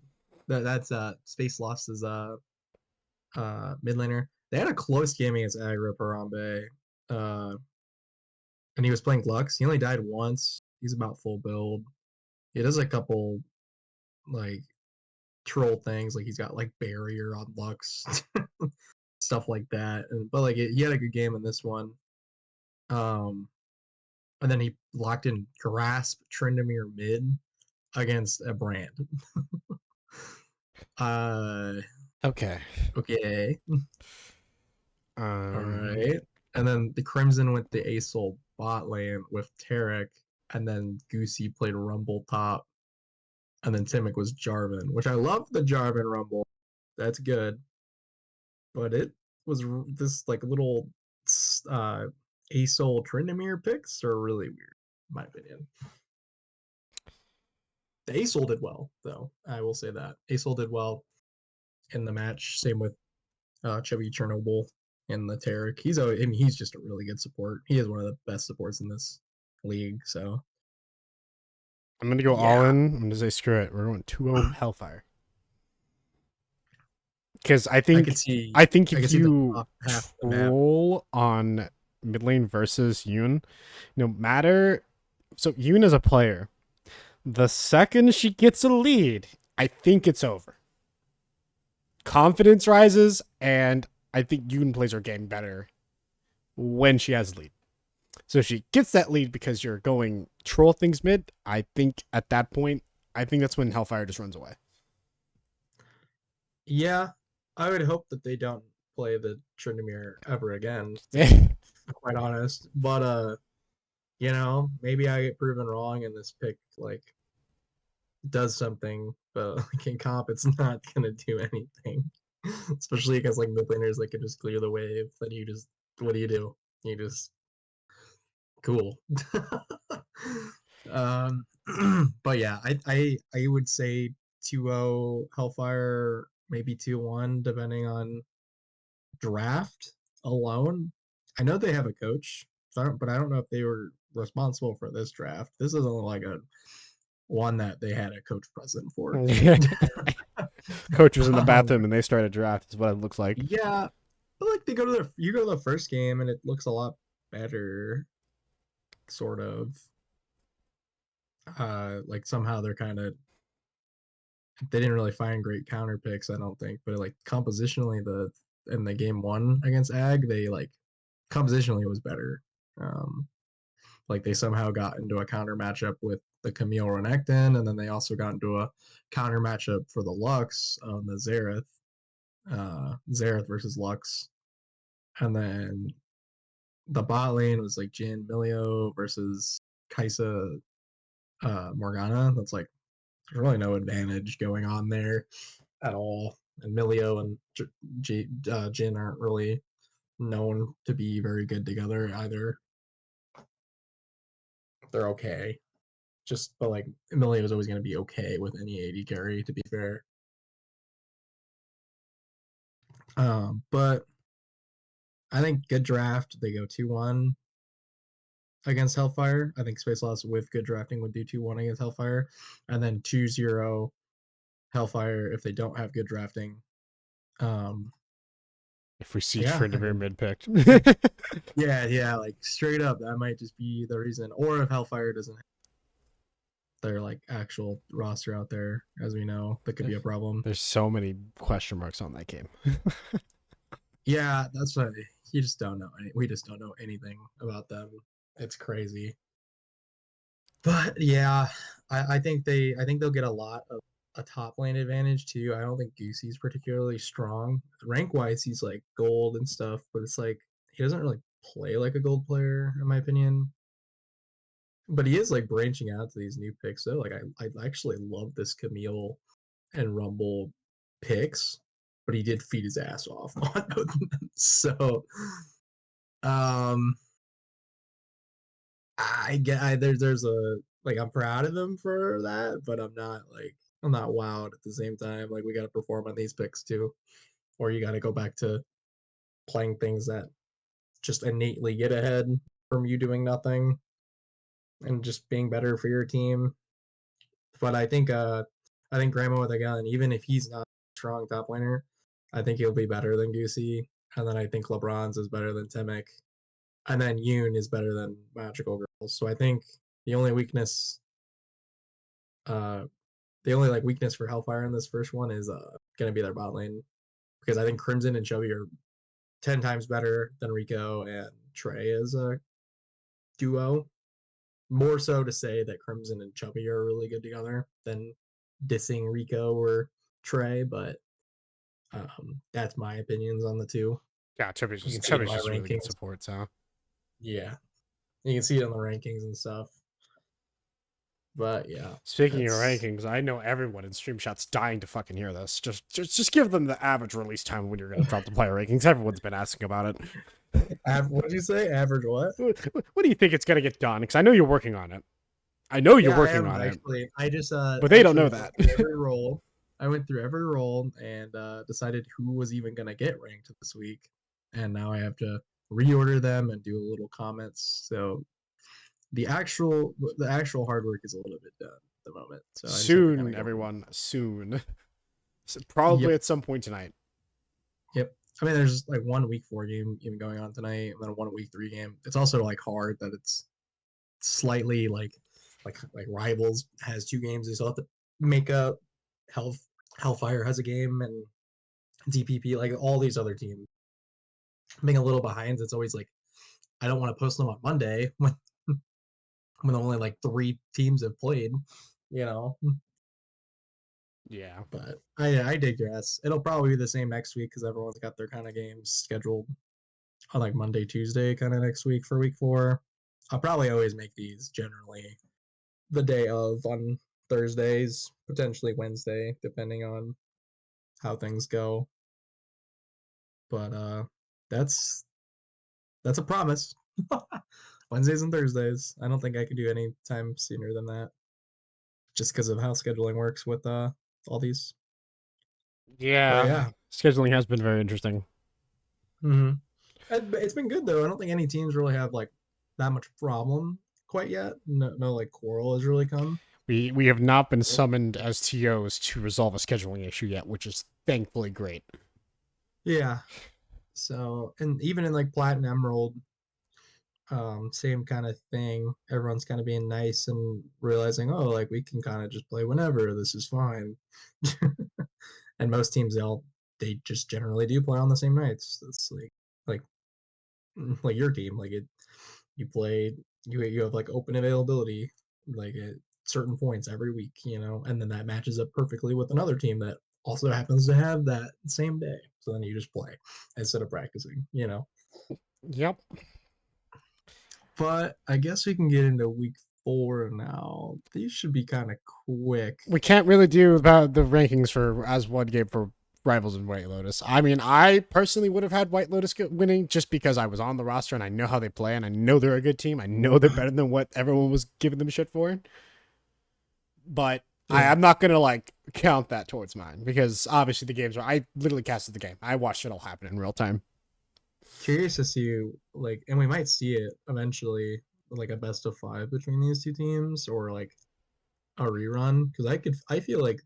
that's Space Lost's mid laner. They had a close game against Agra Parambe. Uh and he was playing Lux. He only died once. He's about full build. He does a couple like troll things, like he's got like barrier on Lux, stuff like that. But like he had a good game in this one. Um and then he locked in Grasp Tryndamere mid against a brand. uh Okay. okay. All Um, right. And then the Crimson went the Asol bot lane with Tarek, and then Goosey played Rumble top, and then Timic was Jarvan, which I love the Jarvan Rumble. That's good, but it was this like little uh Asol Tryndamere picks are really weird, in my opinion. The Asol did well, though. I will say that Asol did well in the match. Same with Chubby Chernobyl and the Tarek. I mean, he's just a really good support. He is one of the best supports in this league. So I'm gonna go all yeah, in. I'm gonna say screw it. We're going 2-0 Hellfire. Because I could see I think I could if see the you top half of the map. troll on mid lane versus Yoon, no matter, so Yoon is a player. The second she gets a lead, I think it's over. Confidence rises, and I think Yoon plays her game better when she has a lead. So if she gets that lead because you're going troll things mid, I think at that point, I think that's when Hellfire just runs away. Yeah, I would hope that they don't play the Tryndamere ever again, to be quite honest. But maybe I get proven wrong and this pick like does something, but like in comp, it's not gonna do anything. Especially against like mid laners that can just clear the wave. Then you just what do? You just cool. um, but yeah, I would say 2-0 Hellfire, maybe 2-1, depending on draft alone. I know they have a coach, but I don't know if they were responsible for this draft. This isn't like a one that they had a coach present for. Coach was in the um, bathroom and they started draft. Is what it looks like. yeah, but like you go to the first game and it looks a lot better, sort of. Like somehow they're kind of they didn't really find great counter picks, I don't think, but like compositionally the in the game one against Ag, they like compositionally it was better. Um, like they somehow got into a counter matchup with the Camille Renekton, and then they also got into a counter matchup for the Lux on the Xerath versus Lux, and then the bot lane was like Jin Milio versus Kaisa Morgana. That's like there's really no advantage going on there at all. And Milio and Jin aren't really known to be very good together either. They're okay. But like Milio is always going to be okay with any AD carry, to be fair. But I think good draft. They go 2-1 against Hellfire. I think Space Loss with good drafting would do 2-1 against Hellfire. And then 2-0 Hellfire if they don't have good drafting. Um, If we see yeah, I Tryndamere mean, mid picked. yeah, like straight up, that might just be the reason. Or if Hellfire doesn't have their like actual roster out there, as we know, that could be a problem. There's so many question marks on that game. Yeah, that's what you just don't know. We just don't know anything about them. It's crazy. But yeah, I think they'll get a lot of a top lane advantage too. I don't think Goosey's particularly strong. Rank wise, he's like gold and stuff, but it's like he doesn't really play like a gold player, in my opinion. But he is like branching out to these new picks. So like I actually love this Camille and Rumble picks, but he did feed his ass off on them. So um there's a like I'm proud of him for that, but I'm not wowed at the same time. Like we got to perform on these picks too, or you got to go back to playing things that just innately get ahead from you doing nothing and just being better for your team. But I think Grandma with a gun, even if he's not a strong top laner, I think he'll be better than Goosey. And then I think LeBron's is better than Timic. And then Yoon is better than Magical Girls. So I think the only weakness uh the only like weakness for Hellfire in this first one is gonna be their bot lane. Because I think Crimson and Chubby are 10 times better than Rico and Trey as a duo. More so to say that Crimson and Chubby are really good together than dissing Rico or Trey, but that's my opinions on the two. Yeah, You can see it in Chubby's my just really good rankings. support. So Yeah, you can see it in the rankings and stuff. But yeah, speaking of that's rankings, I know everyone in Stream Chat's dying to fucking hear this. Just give them the average release time when you're gonna drop the player rankings. Everyone's been asking about it. what did you say? Average what? What do you think it's gonna get done? Because I know you're working on it. I know you're Yeah, I working am on it, actually. I just but they don't actually know went that. through every role. I went through every role and decided who was even gonna get ranked this week, and now I have to reorder them and do a little comments. So the actual hard work is a little bit done at the moment. So I just have to kind Soon, of go through. everyone. Soon. Probably Yep, at some point tonight. yep. I mean, there's like 1 week 4 game even going on tonight, and then a 1 week 3 game. It's also like hard that it's slightly like Rivals has 2 games. They still have to make up. Hell Hellfire has a game, and DPP like all these other teams being a little behind. It's always like I don't want to post them on Monday when only like 3 teams have played, you know. Yeah. But I digress. It'll probably be the same next week because everyone's got their kind of games scheduled on like Monday, Tuesday, kind of next week for week 4. I'll probably always make these generally the day of on Thursdays, potentially Wednesday, depending on how things go. But that's that's a promise. Wednesdays and Thursdays. I don't think I could do any time sooner than that, just because of how scheduling works with all these. But Yeah. yeah, Scheduling has been very interesting. mm-hmm. It's been good though. I don't think any teams really have like that much problem quite yet. No, no, like quarrel has really come. We have not been summoned as TOs to resolve a scheduling issue yet, which is thankfully great. Yeah. So, and even in like Plat and Emerald, same kind of thing. Everyone's kind of being nice and realizing, oh, like we can kind of just play whenever. This is fine. And most teams, they just generally do play on the same nights. That's like like your team. Like it, you play, you have like open availability, like at certain points every week, and then that matches up perfectly with another team that also happens to have that same day. So then you just play instead of practicing. Yep. But I guess we can get into week 4 now. These should be kind of quick. We can't really do about the rankings for as one game for Rivals and White Lotus. I mean, I personally would have had White Lotus winning just because I was on the roster and I know how they play and I know they're a good team. I know they're better than what everyone was giving them shit for. But Yeah. I'm not gonna like count that towards mine because obviously the games were I literally casted the game. I watched it all happen in real time. Curious to see like, and we might see it eventually, like a best of 5 between these two teams, or like a rerun. Because I feel like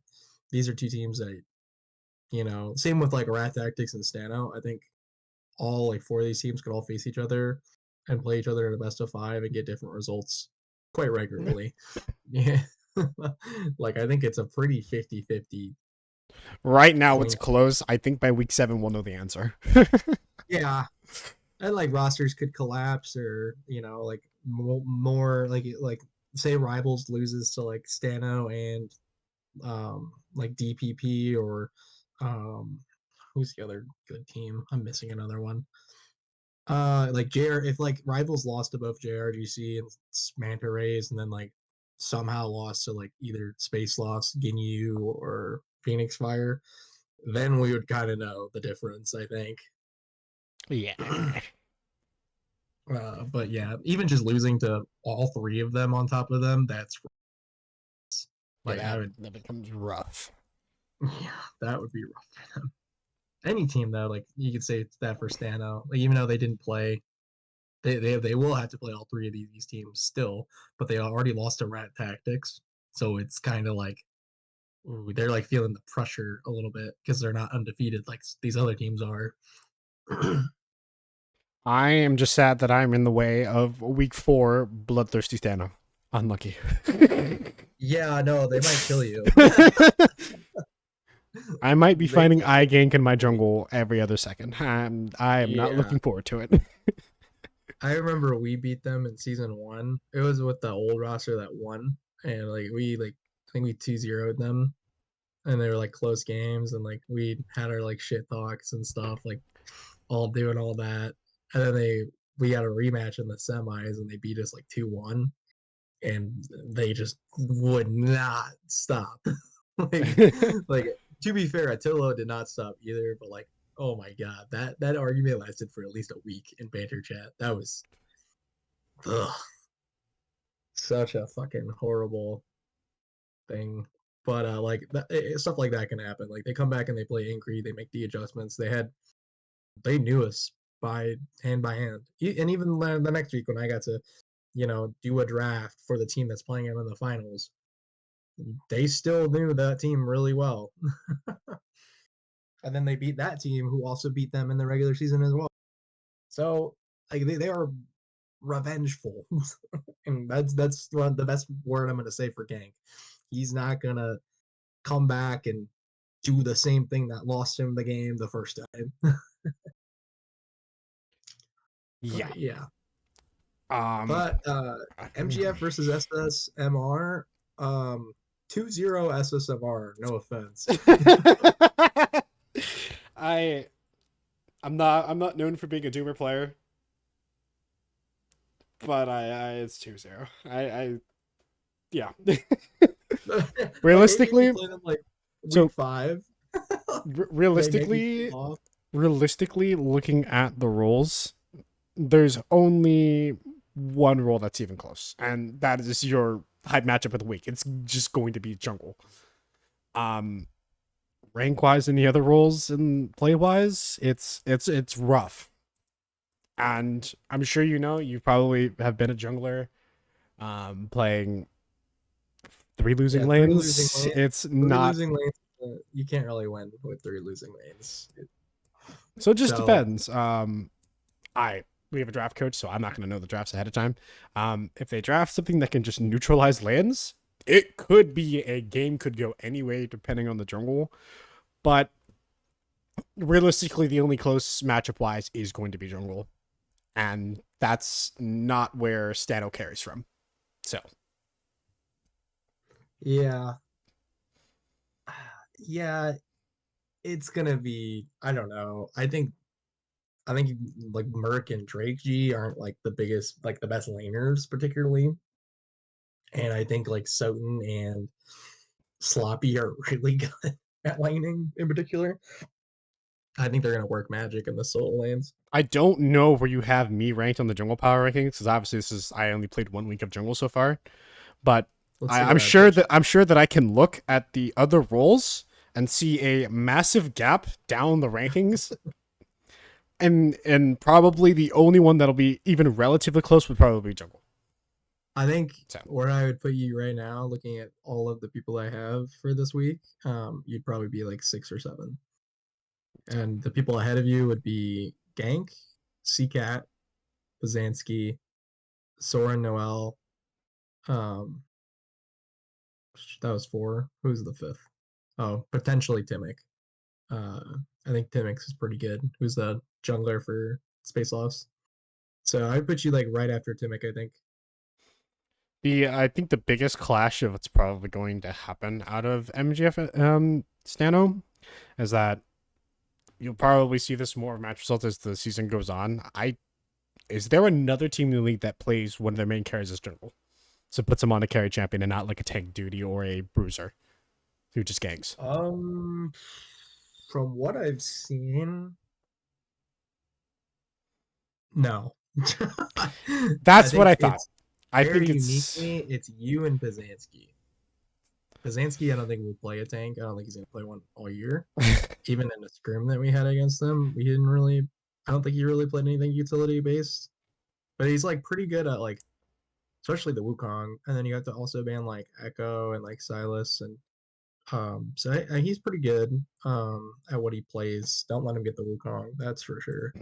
these are two teams that same with like Rat Tactics and Stano. I think all like 4 of these teams could all face each other and play each other in a best of 5 and get different results quite regularly. Yeah. Like I think it's a pretty 50-50 Right now it's coin. close. I think by week 7 we'll know the answer. Yeah. And like rosters could collapse, or like more like say Rivals loses to like Stano and like DPP, or um who's the other good team? I'm missing another one. Like JR, if like Rivals lost to both JRGC and Manta Rays, and then like somehow lost to like either Space Lost, Ginyu, or Phoenix Fire, then we would kind of know the difference, I think. Yeah. But yeah, even just losing to all 3 of them on top of them, that's Yeah, like I would, that becomes rough. yeah, that would be rough for them. Any team though, like you could say it's that for Stano, like even though they didn't play, they will have to play all 3 of these teams still, but they already lost to Rat Tactics, So it's kind of like ooh, they're like feeling the pressure a little bit because they're not undefeated like these other teams are. I am just sad that I'm in the way of week 4 bloodthirsty Stano. Unlucky. Yeah, no, they might kill you. I might be They finding might eye kill gank in my you. jungle every other second. I am not Yeah. looking forward to it. I remember we beat them in season one. It was with the old roster that won. And like we like I think we 2-0'd them and they were like close games and like we had our like shit talks and stuff, like all doing all that. And then we got a rematch in the semis and they beat us like 2-1 and they just would not stop. like like to be fair, Attilo did not stop either, but like oh my god, that argument lasted for at least a week in banter chat. That was ugh, such a fucking horrible thing. But like stuff like that can happen. Like they come back and they play angry, they make the adjustments. They knew us by hand. And even the next week when I got to do a draft for the team that's playing them in the finals, they still knew that team really well. And then they beat that team who also beat them in the regular season as well. So like they are revengeful. And that's one the best word I'm gonna say for Gank. He's not gonna come back and do the same thing that lost him the game the first time. Yeah. But yeah. Um. But MGF versus SSMR, 2-0 SSMR, no offense. I I'm not known for being a doomer player, but I it's 2-0. I yeah. Like maybe if you Realistically, play them like week so 5, they maybe realistically, pull off. looking at the rules, there's only one role that's even close, and that is your hype matchup of the week. It's just going to be jungle. Um, rank wise, and the other roles and play wise, it's rough. And I'm sure you probably have been a jungler, playing 3 losing Yeah, 3 losing lanes. lanes. It's Three not. losing lanes. You can't really win with 3 losing lanes. So it just So depends. I we have a draft coach, so I'm not going to know the drafts ahead of time. If they draft something that can just neutralize lands, it could be a game could go anyway depending on the jungle. But realistically, the only close matchup wise is going to be jungle, and that's not where Stano carries from. So yeah, yeah, it's gonna be. I don't know. I think like Merc and Drake G aren't like the biggest, like the best laners particularly, and I think like Soten and Sloppy are really good at laning in particular. I think they're gonna work magic in the solo lanes. I don't know where you have me ranked on the jungle power rankings because obviously this is I only played 1 week of jungle so far, but Let's I, see I'm what I sure put that you. I'm sure that I can look at the other roles and see a massive gap down the rankings, and probably the only one that'll be even relatively close would probably be jungle. I think So where I would put you right now, looking at all of the people I have for this week, you'd probably be like 6 or 7. so And the people ahead of you would be Gank, Seacat, Bazanski, Soren Noel. Um, that was 4. Who's the 5th? Oh, potentially Timic. Uh, I think Timic is pretty good. Who's the jungler for Space Loss? So I'd put you like right after Timic, I think. the I think the biggest clash of what's probably going to happen out of MGF Stano is that you'll probably see this more match results as the season goes on. I Is there another team in the league that plays one of their main carries as jungle? So puts them on a carry champion and not like a tank duty or a bruiser who just gangs. Um, from what I've seen, no. I That's what think I thought. it's I think very it's uniquely, it's you and Bazanski. Bazanski, I don't think will play a tank. I don't think he's gonna play one all year. Even in the scrim that we had against them, we didn't really. I don't think he really played anything utility based. But he's like pretty good at like especially the Wukong, and then you have to also ban like Echo and like Silas, and so he's pretty good at what he plays. Don't let him get the Wukong, that's for sure.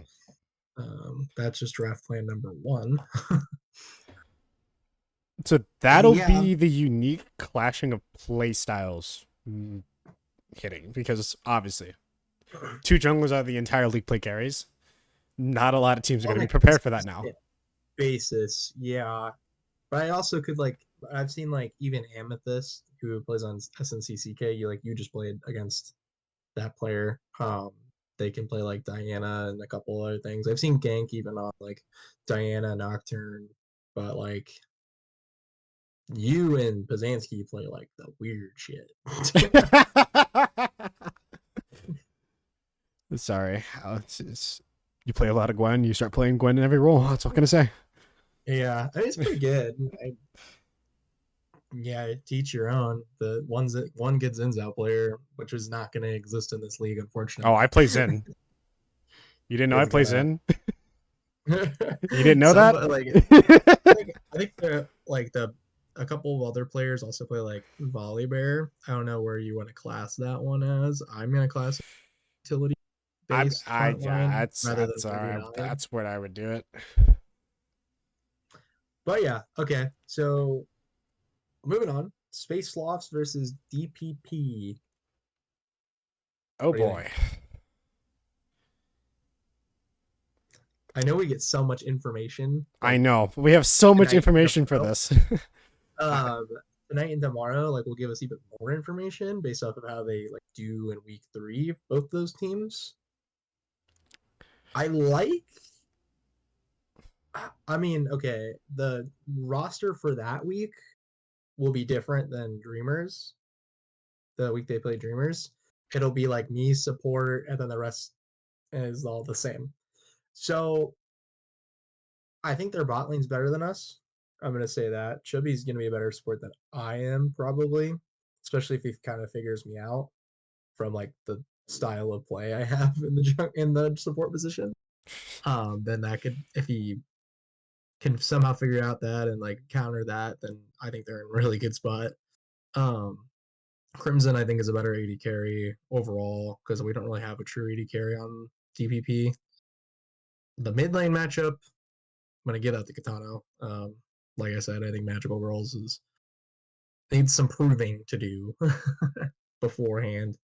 That's just draft plan number one. So And that'll yeah, be the unique clashing of play styles hitting because obviously two junglers out of the entire league play carries. Not a lot of teams are going on to a be prepared for that now. consistent basis, yeah. But I also could like I've seen like even Amethyst who plays on SNCCK. You just played against that player. They can play like Diana and a couple other things. I've seen Gank even on like Diana Nocturne, but like you and Pazanski play like the weird shit. Sorry. You play a lot of Gwen, you start playing Gwen in every role. That's what can I say? Yeah, I mean, it's pretty good. Yeah, teach your own. The ones that one gets ins out player, which is not going to exist in this league, Oh, I unfortunately. play Zen. You didn't know I It's play gonna Zen? You didn't know some that? like I think the like the a couple of other players also play like Volibear. I don't know where you want to class that one as. I'm gonna class utility based front line rather than 39. that's where I would do it. But yeah, okay. So moving on. Space Lofts versus DPP. Oh What do you think? boy. I know we get so much information I like know. We have so much tonight and information for tomorrow. this. Um, Tonight and tomorrow, like will give us even more information based off of how they like do in week three, both those teams. I like I mean, okay, the roster for that week will be different than Dreamers, the week they play Dreamers. It'll be like me support and then the rest is all the same. So I think their bot lane's better than us. I'm gonna say that. Chubby's gonna be a better support than I am, probably. Especially if he kind of figures me out from like the style of play I have in the support position. Then that could if he can somehow figure out that and like counter that, then I think they're in a really good spot. Um, Crimson, I think, is a better AD carry overall because we don't really have a true AD carry on DPP. The mid lane matchup, I'm gonna give that to Katano. Like I said, I think Magical Girls is needs some proving to do beforehand.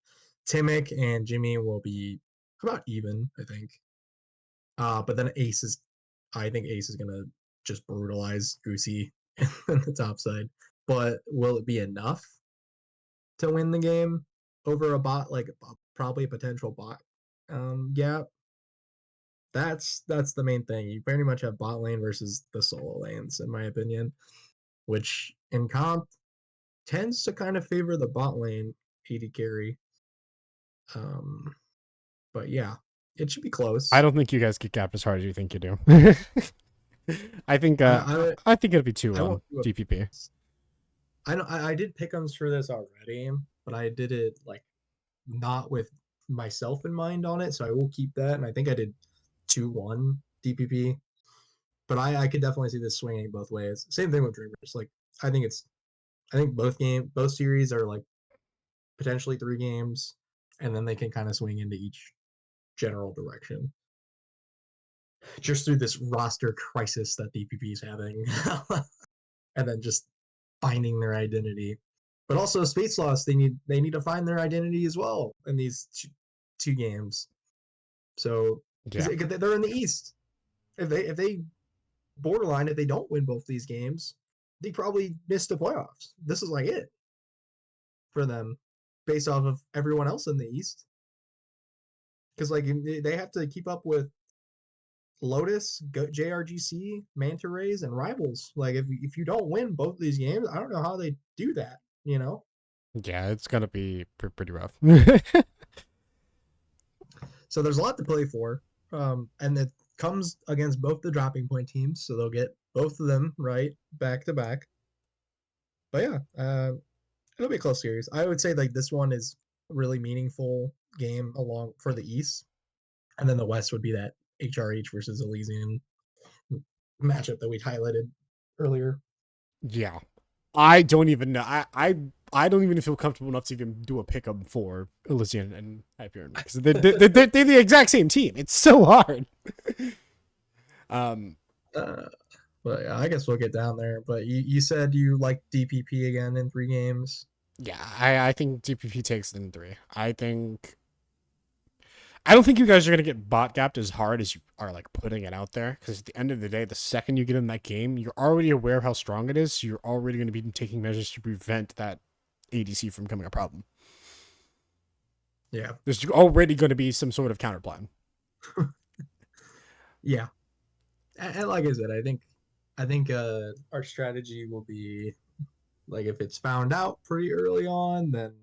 Timic and Jimmy will be about even, I think. But then I think Ace is gonna just brutalize Goosey in the top side. But will it be enough to win the game over a bot like probably a potential bot gap? That's the main thing. You very much have bot lane versus the solo lanes, in my opinion, which in comp tends to kind of favor the bot lane AD carry. Um, but yeah, it should be I close. don't think you guys get capped as hard as you think you do. I think I uh I, I think it'll be 2-1 won't do a DPP. I know I did pickums for this already, but I did it like not with myself in mind on it, so I will keep that. And I think I did 2-1 DPP, but I could definitely see this swinging both ways. Same thing with Dreamers. Like I think it's I think both series are like potentially 3 games, and then they can kind of swing into each general direction just through this roster crisis that DPP is having, and then just finding their identity. But also Space Lost, they need to find their identity as well in these two games. So because Yeah. they're in the East, if they borderline if they don't win both these games, they probably miss the playoffs. This is like it for them, based off of everyone else in the East. Because like they have to keep up with Lotus, JRGC, Manta Rays, and Rivals. Like if you don't win both these games, I don't know how they do that. You know, Yeah, it's gonna be pretty rough. so there's a lot to play for, and it comes against both the dropping point teams, so they'll get both of them right back to back. But yeah, it'll be a close series. I would say like this one is a really meaningful game along for the East, and then the West would be that HRH versus Elysian matchup that we highlighted earlier. Yeah. I don't even know. I don't even feel comfortable enough to even do a pickup for Elysian and Hyperion because they're the exact same team. It's so hard. um, Uh, but yeah, I guess we'll get down there. But you said you like DPP again in 3 games. yeah, I think GPP takes it in three. I don't think you guys are gonna get bot gapped as hard as you are like putting it out there. Because at the end of the day, the second you get in that game, you're already aware of how strong it is. So you're already going to be taking measures to prevent that ADC from becoming a problem. Yeah, There's already going to be some sort of counter plan. yeah. And like I said, I think our strategy will be like if it's found out pretty early on, then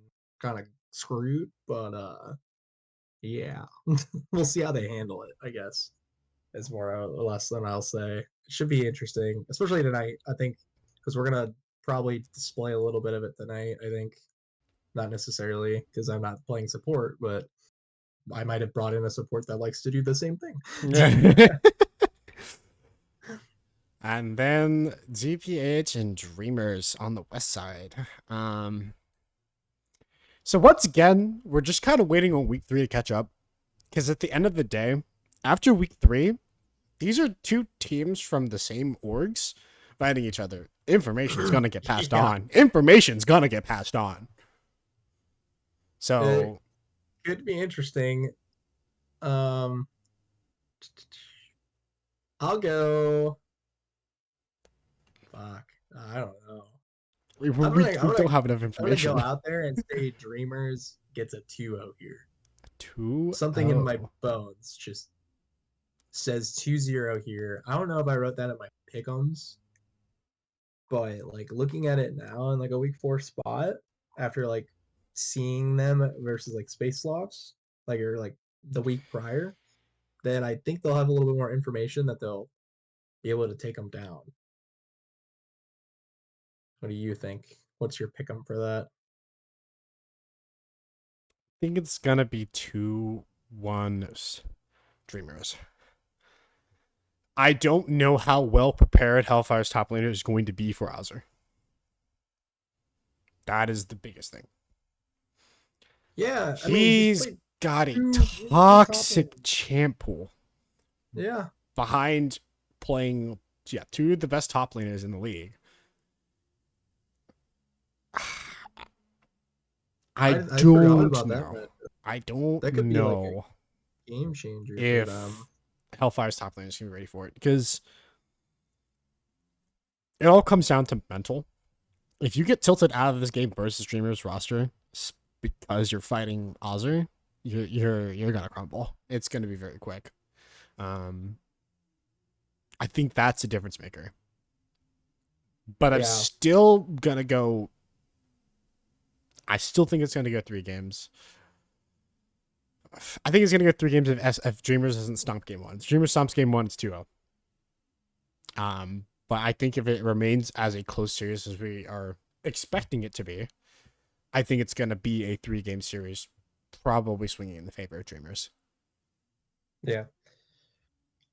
kind of screwed. But yeah, we'll see how they handle it. I guess is more or less than I'll say. It should be interesting, especially tonight. I think because we're gonna probably display a little bit of it tonight. I think not necessarily because I'm not playing support, but I might have brought in a support that likes to do the same thing. And then GPH and Dreamers on the west side. Um, so once again, we're just kind of waiting on week three to catch up. Because at the end of the day, after week three, these are two teams from the same orgs fighting each other. Information's gonna get passed Yeah, on. Information's gonna get passed on. it So could be interesting. Um, I'll go. Fuck, I don't know. we, I'm we, gonna, I'm we gonna, don't have enough I'm gonna go information. out there and say Dreamers gets a 2-0 here. 2 Something in my 0. bones just says 2-0 here. I don't know if I wrote that in my pickums, but like looking at it now in like a week 4 spot after like seeing them versus like space sloths, like or like the week prior, then I think they'll have a little bit more information that they'll be able to take them down. What do you think? What's your pick'em for that? I think it's gonna be 2-1 Dreamers. I don't know how well prepared Hellfire's top laner is going to be for Azur. That is the biggest thing. Yeah, I mean he's He's played got a two really good top toxic laners. champ pool Yeah, behind playing, yeah, two of the best top laners in the league. I I forgot don't about that. know. I don't That could be like know a game changer for them. if Hellfire's top lane is going to be ready for it because it all comes down to mental. If you get tilted out of this game versus Dreamers roster because you're fighting Azur, you're gonna crumble. It's gonna be very quick. Um, I think that's a difference maker. But I'm Yeah, still gonna go. I still think it's gonna go 3 games. I think it's gonna go 3 games if Dreamers doesn't stomp game one. If Dreamers stomps game one, it's 2-0. But I think if it remains as a close series as we are expecting it to be, I think it's gonna be a 3 game series, probably swinging in the favor of Dreamers. yeah.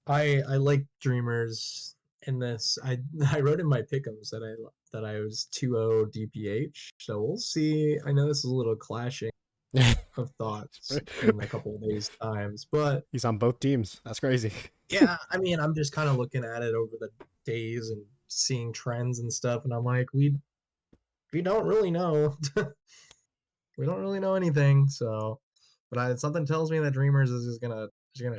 I like Dreamers in this. I wrote in my pickums that I was 2-0 DPH. So we'll see. I know this is a little clashing of thoughts in a couple of days times, but He's on both teams. That's crazy. yeah, I mean, I'm just kind of looking at it over the days and seeing trends and stuff, and I'm like, we don't really know. We don't really know anything. So, but something tells me that Dreamers is gonna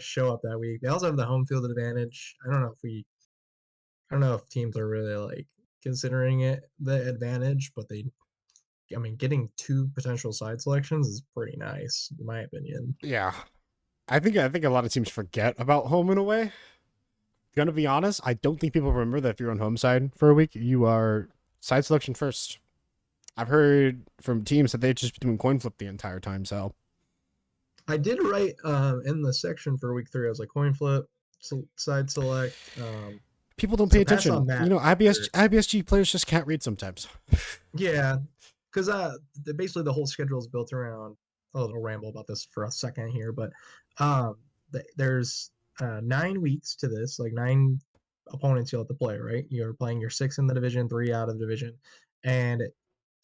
show up that week. They also have the home field advantage. I don't know if teams are really like considering it the advantage, but I mean, getting 2 potential side selections is pretty nice, in my opinion. Yeah. I think a lot of teams forget about home in a way. Gonna be honest, I don't think people remember that if you're on home side for a week, you are side selection first. I've heard from teams that they just been doing coin flip the entire time, so I did write in the section for week 3. I was like coin flip, side select. people don't pay So pass on attention. that. IBSG players just can't read sometimes. Yeah, because basically the whole schedule is built around a little ramble about this for a second here, but there's 9 weeks to this, like 9 opponents you'll have to play, right? You're playing your six in the division, three out of the division, and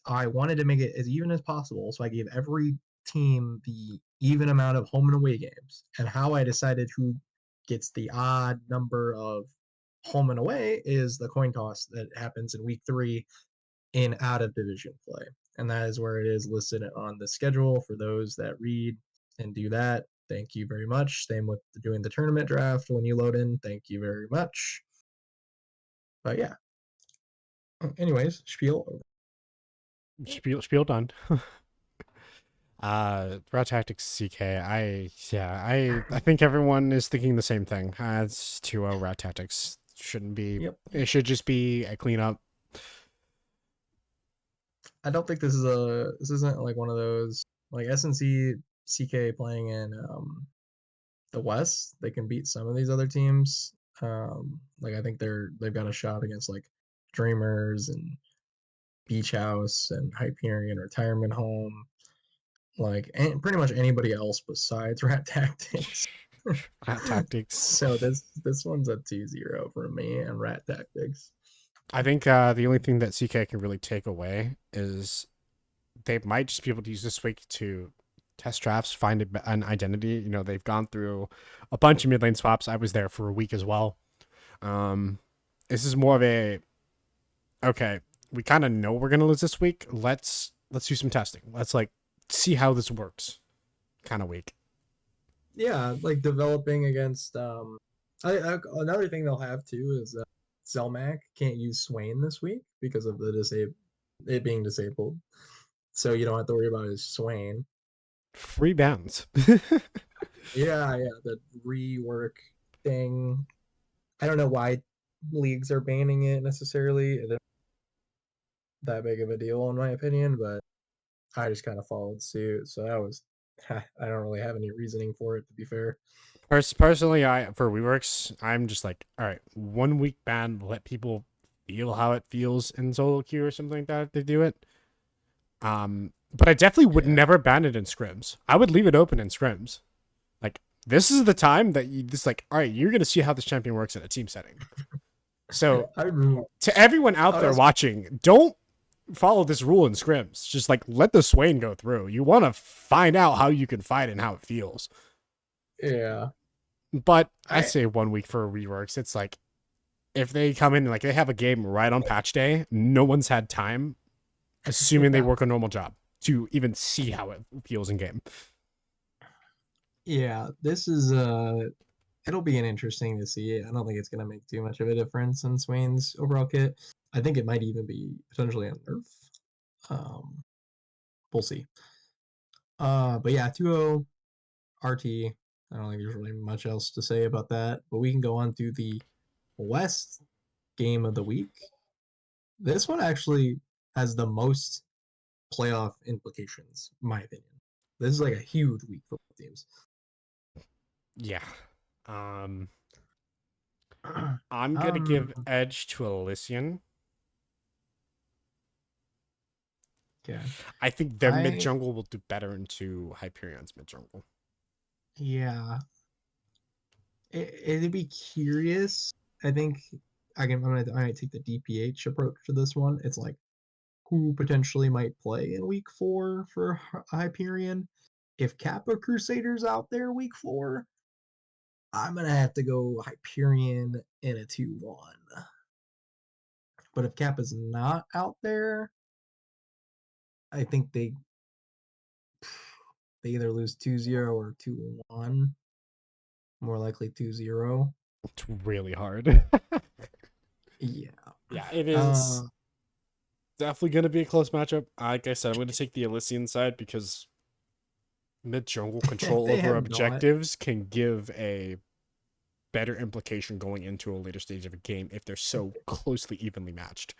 I wanted to make it as even as possible, so I gave every team the even amount of home and away games. And how I decided who gets the odd number of home and away is the coin toss that happens in week 3 in out of division play. And that is where it is listed on the schedule for those that read and do that. Thank you very much. Same with doing the tournament draft when you load in. Thank you very much. But yeah. Anyways, spiel. Spiel done. Rat Tactics CK. I think everyone is thinking the same thing. It's 2-0 Rat Tactics. Shouldn't be. Yep. It should just be a cleanup. I don't think this isn't like one of those like SNC CK playing in the West. They can beat some of these other teams. Like I think they've got a shot against like Dreamers and Beach House and Hyperion Retirement Home, like pretty much anybody else besides Rat Tactics. Rat Tactics. So this one's a 2-0 for me and Rat Tactics. I think the only thing that CK can really take away is they might just be able to use this week to test drafts, find an identity. You know, they've gone through a bunch of mid lane swaps. I was there for a week as well. This is more of a okay. We kind of know we're gonna lose this week. Let's do some testing. Let's like see how this works. Kind of week. Yeah, like developing against another thing they'll have too is Zelmac can't use Swain this week because of it being disabled. So you don't have to worry about his Swain. Free bounds. Yeah, the rework thing. I don't know why leagues are banning it necessarily. It isn't that big of a deal in my opinion, but I just kind of followed suit. So that was I don't really have any reasoning for it to be fair. Personally, I for reworks, I'm just like, all right, 1 week ban, let people feel how it feels in solo queue or something like that if they do it. But I definitely would Yeah. never ban it in scrims. I would leave it open in scrims. Like this is the time that you just like, all right, you're gonna see how this champion works in a team setting. So I remember to everyone out I there was watching, don't follow this rule in scrims. Just like let the Swain go through. You want to find out how you can fight and how it feels. yeah. But I I say 1 week for reworks. It's like if they come in and like they have a game right on patch day, no one's had time, assuming they yeah. work a normal job, to even see how it feels in game. Yeah, this is it'll be an interesting to see. I don't think it's gonna make too much of a difference in Swain's overall kit. I think it might even be potentially a nerf. Um, we'll see. But yeah, 2-0 RT. I don't think there's really much else to say about that. But we can go on to the West game of the week. This one actually has the most playoff implications, in my opinion. This is like a huge week for both teams. Yeah. Um, I'm gonna um, give edge to Elysian. okay. I think their mid I jungle will do better into Hyperion's mid jungle. Yeah, it'd be curious. I think I might take the DPH approach to this one. It's like who potentially might play in week 4 for Hyperion. If Kappa Crusaders out there week 4, I'm gonna have to go Hyperion in a 2-1. But if Kappa's not out there, I think they either lose 2-0 or 2-1. More likely 2-0. It's really hard. Yeah. Yeah, it is Uh, definitely gonna be a close matchup. Like I said, I'm gonna take the Elysian side because mid jungle if control they over have not objectives can give a better implication going into a later stage of a game if they're so closely evenly matched.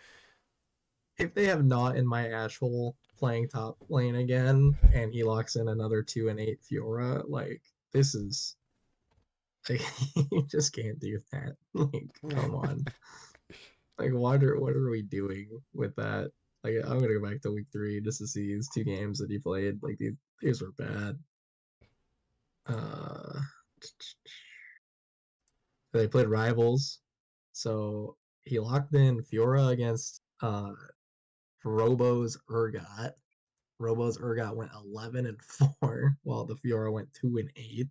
if they have not in my Ashhole playing top lane again, and he locks in another 2-8 Fiora, like this is like, you just can't do that. Like, come on. Like, what are we doing with that? Like, I'm gonna go back to week 3 just to see these 2 games that he played. Like, these were bad. Uh, they played rivals. So he locked in Fiora against Robo's Urgot. Robo's Urgot went 11-4, while the Fiora went 2-8.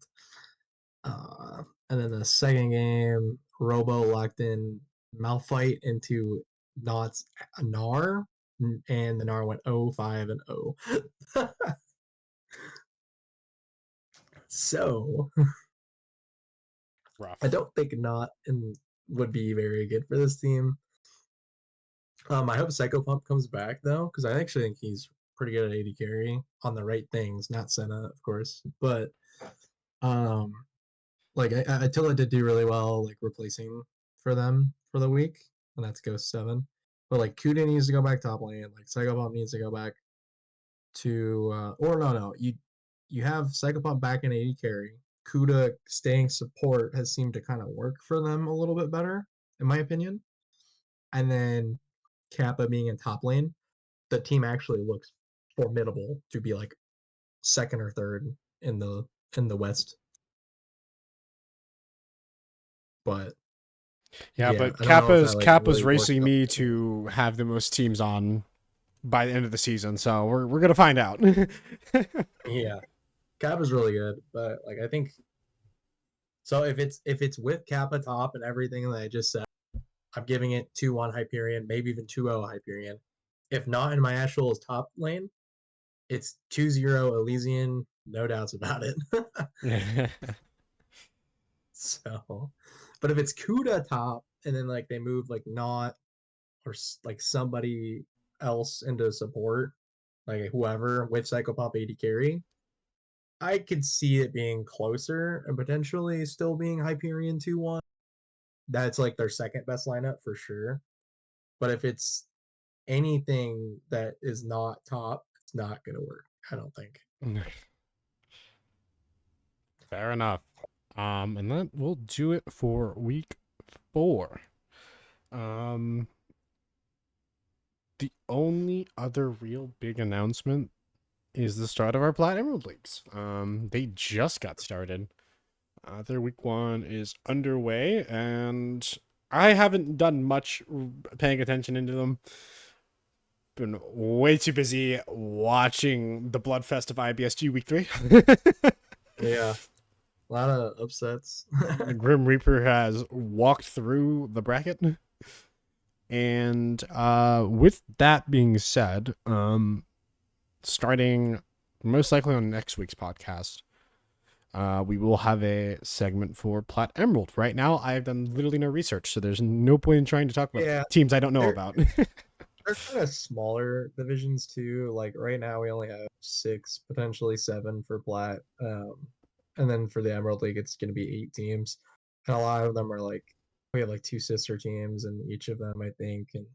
And then the second game, Robo locked in Malphite into Knott's Gnar, and the Gnar went 0-5-0. So I Rough. don't think Knott would be very good for this team. I hope Psycho Pump comes back though, because I actually think he's pretty good at AD carry on the right things, not Senna, of course. But um, like Attila did do really well, like replacing for them for the week, and that's Ghost 7. But like Kuda needs to go back top lane, like Psycho Pump needs to go back to or no, you have Psycho Pump back in AD carry. Kuda staying support has seemed to kind of work for them a little bit better, in my opinion. And then Kappa being in top lane, the team actually looks formidable to be like second or third in the West. But Yeah, yeah, but I don't know if that like Kappa's really works racing out me for anyone. to have the most teams on by the end of the season, so we're gonna find out. Yeah, Cap is really good, but like I think so. If it's with Kappa top and everything that I just said, I'm giving it 2-1 Hyperion, maybe even 2-0 Hyperion. If not in my actual top lane, it's 2-0 Elysian, no doubts about it. So, but if it's Kuda top and then like they move like not or like somebody else into support, like whoever with Psychopomp AD carry, I could see it being closer and potentially still being Hyperion 2-1. That's like their second best lineup for sure. But if it's anything that is not top, it's not going to work, I don't think. Fair enough. And that will do it for week 4. Um, the only other real big announcement is the start of our Plat Emerald Leagues. They just got started. Their week 1 is underway, and I haven't done much paying attention into them. Been way too busy watching the Bloodfest of IBSG week 3. Yeah, a lot of upsets. The Grim Reaper has walked through the bracket. And with that being said, starting most likely on next week's podcast, we will have a segment for Plat Emerald. Right now, I have done literally no research, so there's no point in trying to talk about Yeah, teams I don't know they're about. they're kind of smaller divisions too. Like right now, we only have 6, potentially 7 for Plat, and then for the Emerald League, it's going to be 8 teams, and a lot of them are like we have like 2 sister teams in each of them, I think, and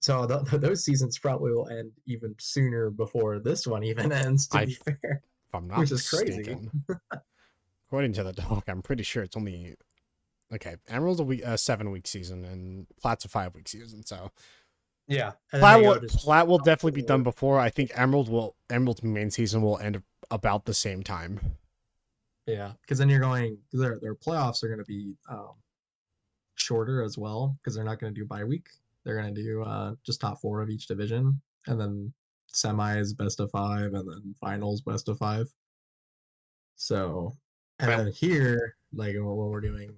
so those seasons probably will end even sooner before this one even ends. To I, be if fair, I'm not which is crazy. mistaken, according to the doc, I'm pretty sure it's only okay. Emerald's a 7 week season, and Plat's a 5 week season. So Yeah, and then they go just Plat will definitely be done forward. before. I think Emerald's main season will end about the same time. Yeah, because then you're going their playoffs are going to be shorter as well because they're not going to do bye week. They're going to do just top 4 of each division, and then semis best of 5, and then finals best of 5. So, and Well, then here, like what we're doing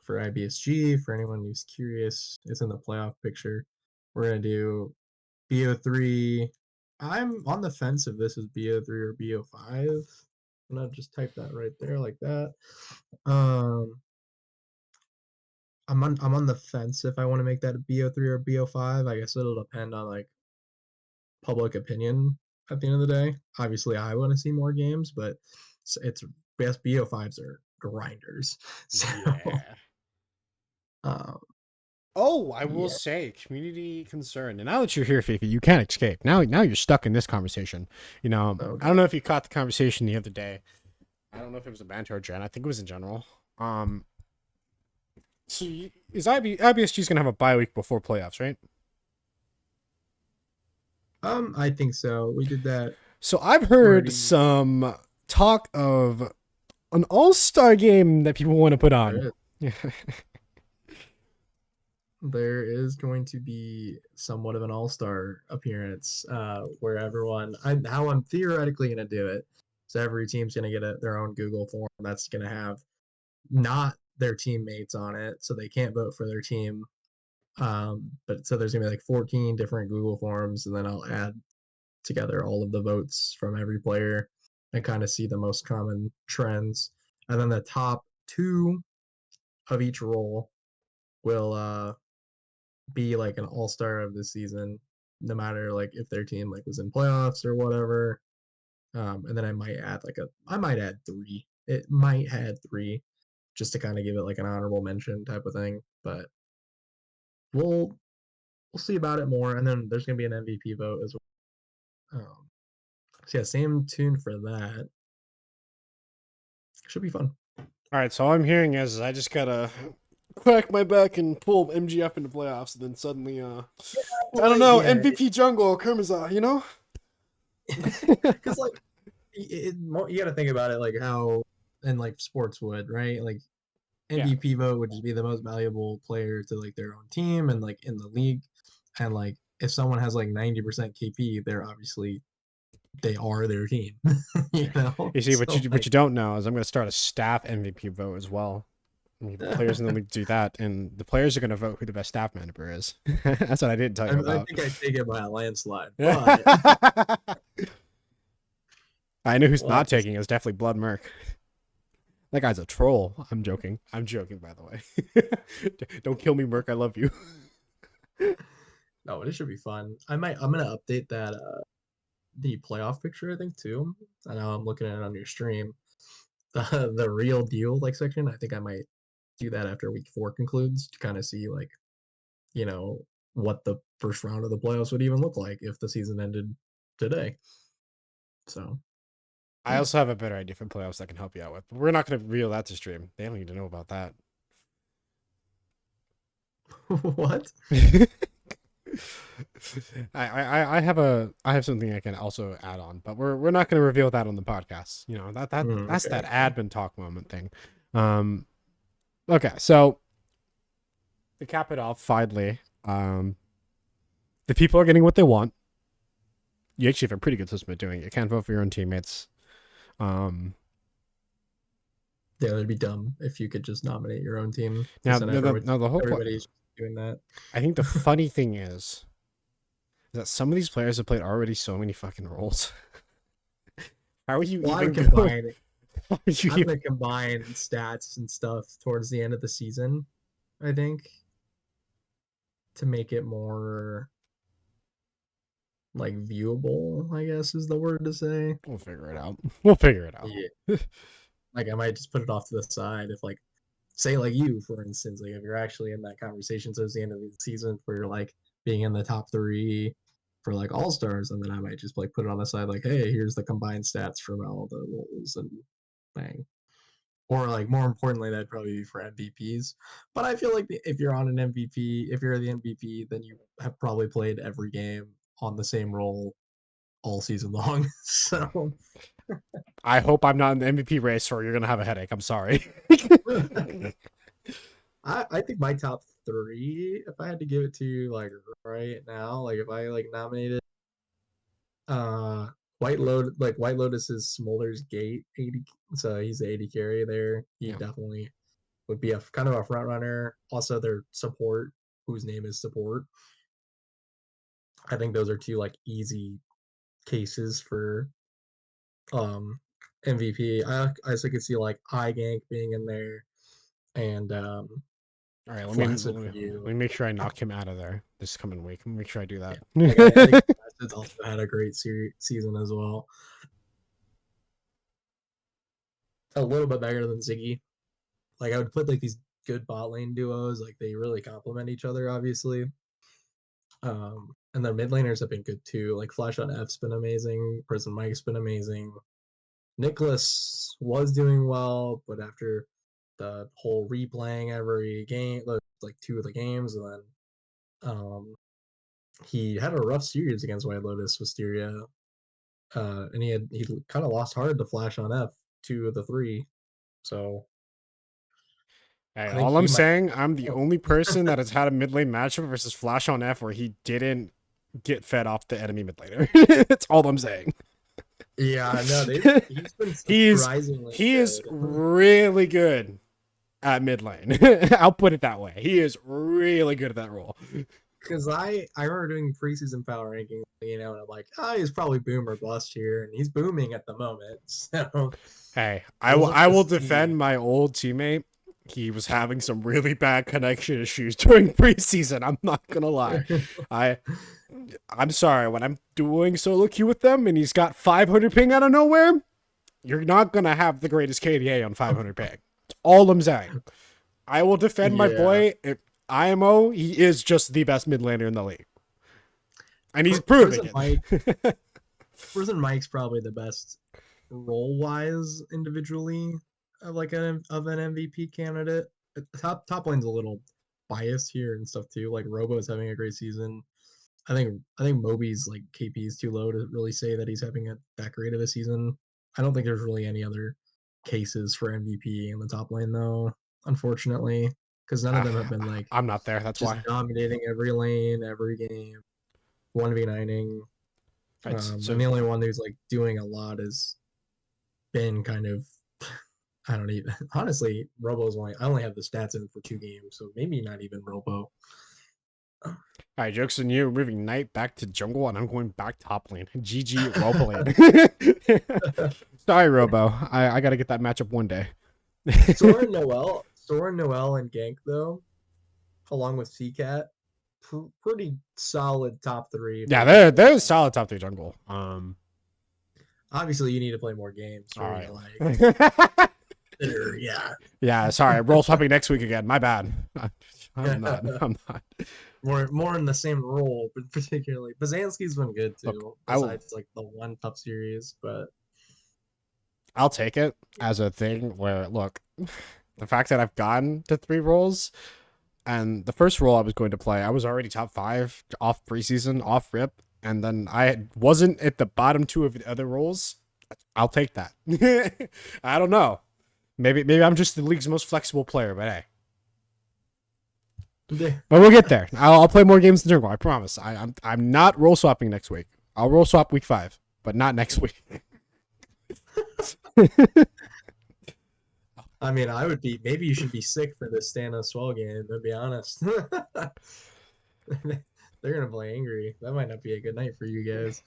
for IBSG, for anyone who's curious, it's in the playoff picture. We're gonna do BO3. I'm on the fence if this is BO3 or BO5. I'm gonna just type that right there like that. Um, I'm on the fence if I want to make that a BO3 or BO5. I guess it'll depend on like public opinion at the end of the day. Obviously, I want to see more games, but it's best BO5s are grinders. So, yeah. um, Oh, I will yeah. say, community concern. And now that you're here, Fifi, you can't escape. Now you're stuck in this conversation. Oh I don't god. know if you caught the conversation the other day. I don't know if it was a banter or gen. I think it was in general. So is IBSG's gonna have a bye week before playoffs, right? I think so. We did that So I've heard already. some talk of an all-star game that people want to put There on. is. there is going to be somewhat of an all-star appearance where how I'm theoretically going to do it. So every team's going to get their own Google form that's going to have not their teammates on it, so they can't vote for their team. But so there's going to be like 14 different Google forms, and then I'll add together all of the votes from every player and kind of see the most common trends. And then the top two of each role will be like an all-star of the season, no matter like if their team like was in playoffs or whatever. And then I might add three. It might add three just to kind of give it like an honorable mention type of thing. But we'll we'll see about it more. And then there's gonna be an MVP vote as well. So yeah, same tune for that. Should be fun. All right, so all I'm hearing is I just gotta crack my back and pull MGF into playoffs, and then suddenly, I don't Well, know, yeah, MVP jungle Kermaza, you know? because like you got to think about it like how and like sports would, right? Like Yeah, MVP vote would just be the most valuable player to like their own team and like in the league. And like if someone has like 90% KP, they are their team, you know? you see, So what like you don't know is I'm gonna start a staff MVP vote as well. I mean, the players in the league do that, and the players are gonna vote who the best staff member is. That's what I didn't tell you I about. think I take it by a landslide, but I know who's we'll not have to taking it. It's definitely Blood Merc. That guy's a troll. I'm joking. I'm joking, by the way. Don't kill me, Merc. I love you. no, it should be fun. I'm gonna update that the playoff picture, I think too. I know I'm looking at it on your stream. The real deal like section, I think I might do that after week four concludes to kind of see like, you know, what the first round of the playoffs would even look like if the season ended today. So I yeah. also have a better idea for playoffs that I can help you out with, but we're not going to reveal that to stream. They don't need to know about that. What? I have something I can also add on, but we're not going to reveal that on the podcast. You know that's Okay, that okay. admin talk moment thing. Um, okay, so to cap it off, finally, the people are getting what they want. You actually have a pretty good system of doing it. You can't vote for your own teammates. Um, Yeah, that'd be dumb if you could just nominate your own team now, because then now, now the whole point. everybody's doing that. I think the funny thing is that some of these players have played already so many fucking roles. How are you Well, I would even going? combine How are you I'm even? gonna combine stats and stuff towards the end of the season, I think, to make it more like viewable, I guess is the word to say. We'll figure it out. We'll figure it out. Yeah. Like I might just put it off to the side if like say like you, for instance, like if you're actually in that conversation towards the end of the season where you're like being in the top three for like all stars, and then I might just like put it on the side like, hey, here's the combined stats from all the roles and bang. Or like more importantly, that'd probably be for MVPs. But I feel like if you're on an MVP, if you're the MVP, then you have probably played every game on the same role all season long. So I hope I'm not in the MVP race, or you're gonna have a headache. I'm sorry. I think my top three, if I had to give it to you like right now, like if I like nominated uh White Lotus is Smolder's Gate 80, so he's the 80 carry there. He Yeah. definitely would be a kind of a front runner. Also their support, whose name is support. I think those are two like easy cases for um MVP. I also could see like iGank being in there and All right. Flaccid for you. Let me make sure I knock him out of there this coming week. Let me make sure I do Yeah, that. like I think Flaccid's also had a great season as well. A little bit better than Ziggy. Like I would put like these good bot lane duos. Like they really complement each other, obviously. And their mid laners have been good too. Like Flash on F's been amazing. Prison Mike's been amazing. Nicholas was doing well, but after the whole replaying every game, like two of the games, and then he had a rough series against White Lotus Wisteria, and he kind of lost hard to Flash on F, two of the three. So Hey, I think all I'm he might. saying, I'm the only person that has had a mid lane matchup versus Flash on F where he didn't get fed off the enemy mid laner. That's all I'm saying. Yeah, no, they. He's been he's surprisingly he is good. really good at mid lane. I'll put it that way. He is really good at that role. Because I remember doing preseason power ranking, and I'm like, oh, he's probably boom or bust here, and he's booming at the moment. So Hey, we'll have I to will see. defend my old teammate. He was having some really bad connection issues during preseason. I'm not gonna lie. I I'm sorry when I'm doing solo queue with them and he's got 500 ping out of nowhere. You're not gonna have the greatest KDA on 500 ping. That's all I'm saying. I will defend my Yeah, boy. IMO, he is just the best mid laner in the league, and he's proving Prison Mike. it. Prison Mike's probably the best role wise individually of like an MVP candidate. Top lane's a little biased here and stuff too. Like Robo's having a great season. I think Moby's like KP is too low to really say that he's having that great of a season. I don't think there's really any other cases for MVP in the top lane though, unfortunately, because none of uh, them have been like I'm not there. That's just why. dominating every lane, every game, 1v9ing. Right. And So the only one who's like doing a lot has been kind of I don't even honestly Robo's only I only have the stats in for 2 games, so maybe not even Robo. all right, jokes on you. We're moving Knight back to jungle, and I'm going back top lane. GG, well played. Sorry, Robo. I got to get that matchup one day. Soren Noel and Gank though, along with CCAT, pretty solid top three Yeah, for jungle. they're solid top three jungle. Obviously, you need to play more games All for me right. to like consider. Yeah, Yeah, sorry. Roll swapping next week again. My bad. I'm not. I'm not. more in the same role, but particularly Bazanski's been good Look, too. Besides like the one tough series, but I'll take it as a thing where look, the fact that I've gotten to three rolls and the first role I was going to play, I was already top five off preseason, off rip, and then I wasn't at the bottom two of the other roles. I'll take that. I don't know. Maybe I'm just the league's most flexible player, but hey. yeah. But we'll get there. I'll play more games in jungle. I promise. I'm not role swapping next week. I'll role swap week 5, but not next week. I mean, I would be. Maybe you should be sick for this Stannis Swell game. To be honest, they're gonna play angry. That might not be a good night for you guys.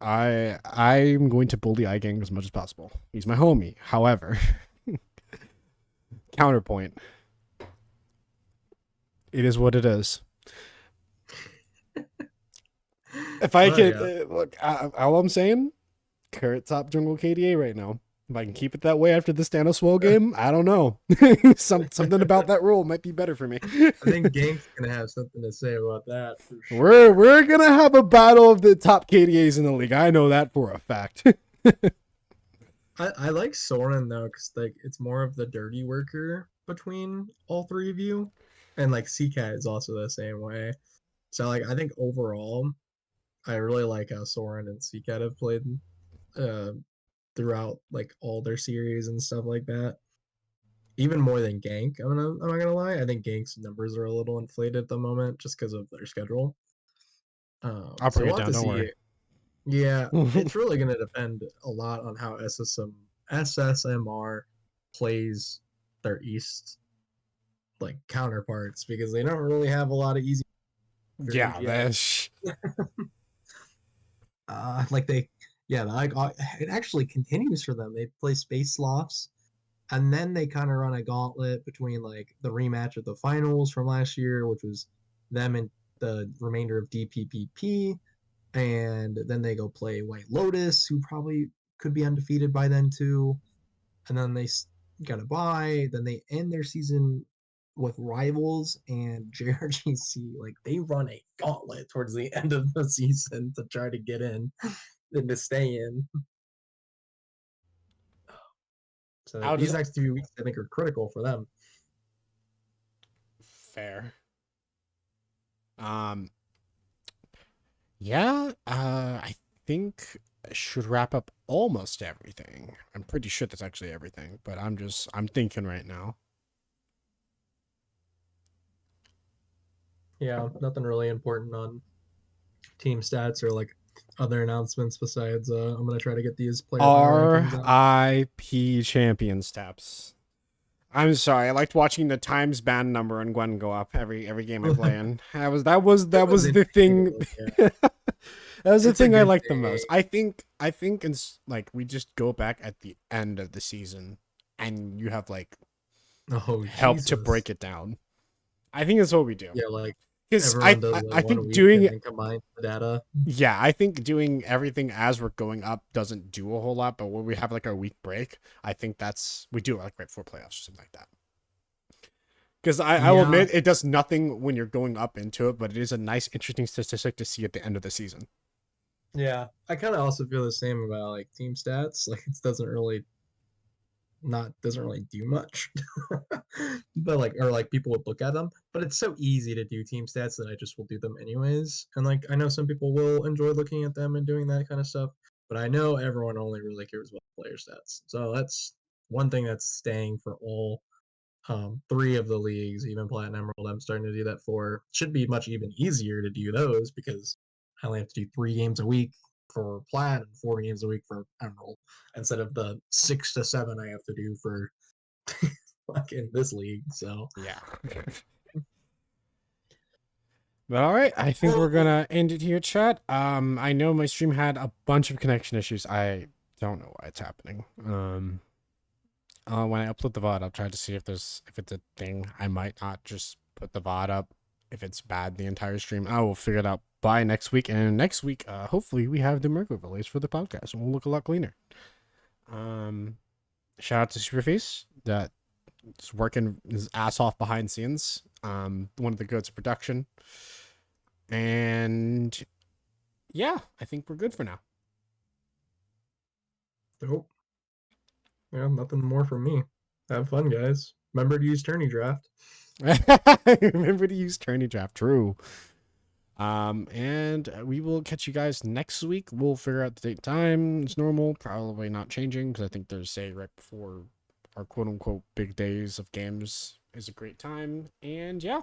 I'm going to bully iGang as much as possible. He's my homie. However, counterpoint. It is what it is. If I Oh could yeah. look, all I'm saying, current top jungle KDA right now. If I can keep it that way after this Thanos Swell game, I don't know. Something about that rule might be better for me. I think Gank's gonna have something to say about that for sure. We're gonna have a battle of the top KDAs in the league. I know that for a fact. I like Soren though, because like it's more of the dirty worker between all three of you, and like CCAT is also the same way. So like I think overall, I really like how Soren and CCAT have played uh, throughout like all their series and stuff like that. Even more than Gank, I'm not gonna lie. I think Gank's numbers are a little inflated at the moment just because of their schedule. I'll So bring it we'll have down. to Don't see. worry. Yeah, it's really gonna depend a lot on how SSMR plays their East like counterparts because they don't really have a lot of easy Yeah, yet. that's Like they, yeah, like it actually continues for them. They play Space Lofts, and then they kind of run a gauntlet between like the rematch of the finals from last year, which was them and the remainder of DPPP, and then they go play White Lotus, who probably could be undefeated by then too, and then they got a bye. Then they end their season with Rivals and JRGC. Like they run a gauntlet towards the end of the season to try to get in and to stay in. So I'll these just next 2 weeks, I think, are critical for them. fair. Um, yeah, I think I should wrap up almost everything. I'm pretty sure that's actually everything, but I'm thinking right now. Yeah, nothing really important on team stats or like other announcements besides I'm gonna try to get these player power rankings out. R.I.P. champions taps. I'm sorry. I liked watching the times band number on Gwen go up every game I play in. It That was was the interesting to thing. look at. That was the It's a thing I good liked the most. thing. I think it's like we just go back at the end of the season and you have like Oh help to Jesus. break it down. I think that's what we do. Yeah, like Because everyone does like I one think week and doing then combines the data. yeah, I think doing everything as we're going up doesn't do a whole lot, but when we have like our week break, I think that's we do it like right before playoffs or something like that. Because I will Yeah, admit it does nothing when you're going up into it, but it is a nice, interesting statistic to see at the end of the season. yeah. I kind of also feel the same about like team stats. Like it doesn't really do much. But like or like people would look at them, but it's so easy to do team stats that I just will do them anyways. And like I know some people will enjoy looking at them and doing that kind of stuff, but I know everyone only really cares about player stats. So that's one thing that's staying for all three of the leagues, even Platinum Emerald. I'm starting to do that for. Should be much even easier to do those because I only have to do 3 games a week for Plat and 4 games a week for Emerald instead of the 6 to 7 I have to do for like in this league. So Yeah. But all right, I think we're gonna end it here, chat. I know my stream had a bunch of connection issues. I don't know why it's happening. When I upload the VOD, I'll try to see if it's a thing. I might not just put the VOD up if it's bad the entire stream. I will figure it out by next week. And next week, hopefully, we have the Mergo release for the podcast, and we'll look a lot cleaner. Um, Shout out to Superface that is working his ass off behind scenes. One of the goods of production. And yeah, I think we're good for now. nope. Yeah, nothing more from me. Have fun, guys. Remember to use tourney draft. Remember to use Tourney Draft. True. And we will catch you guys next week. We'll figure out the date and time. It's normal, probably not changing because I think Thursday right before our quote unquote big days of games is a great time. And yeah,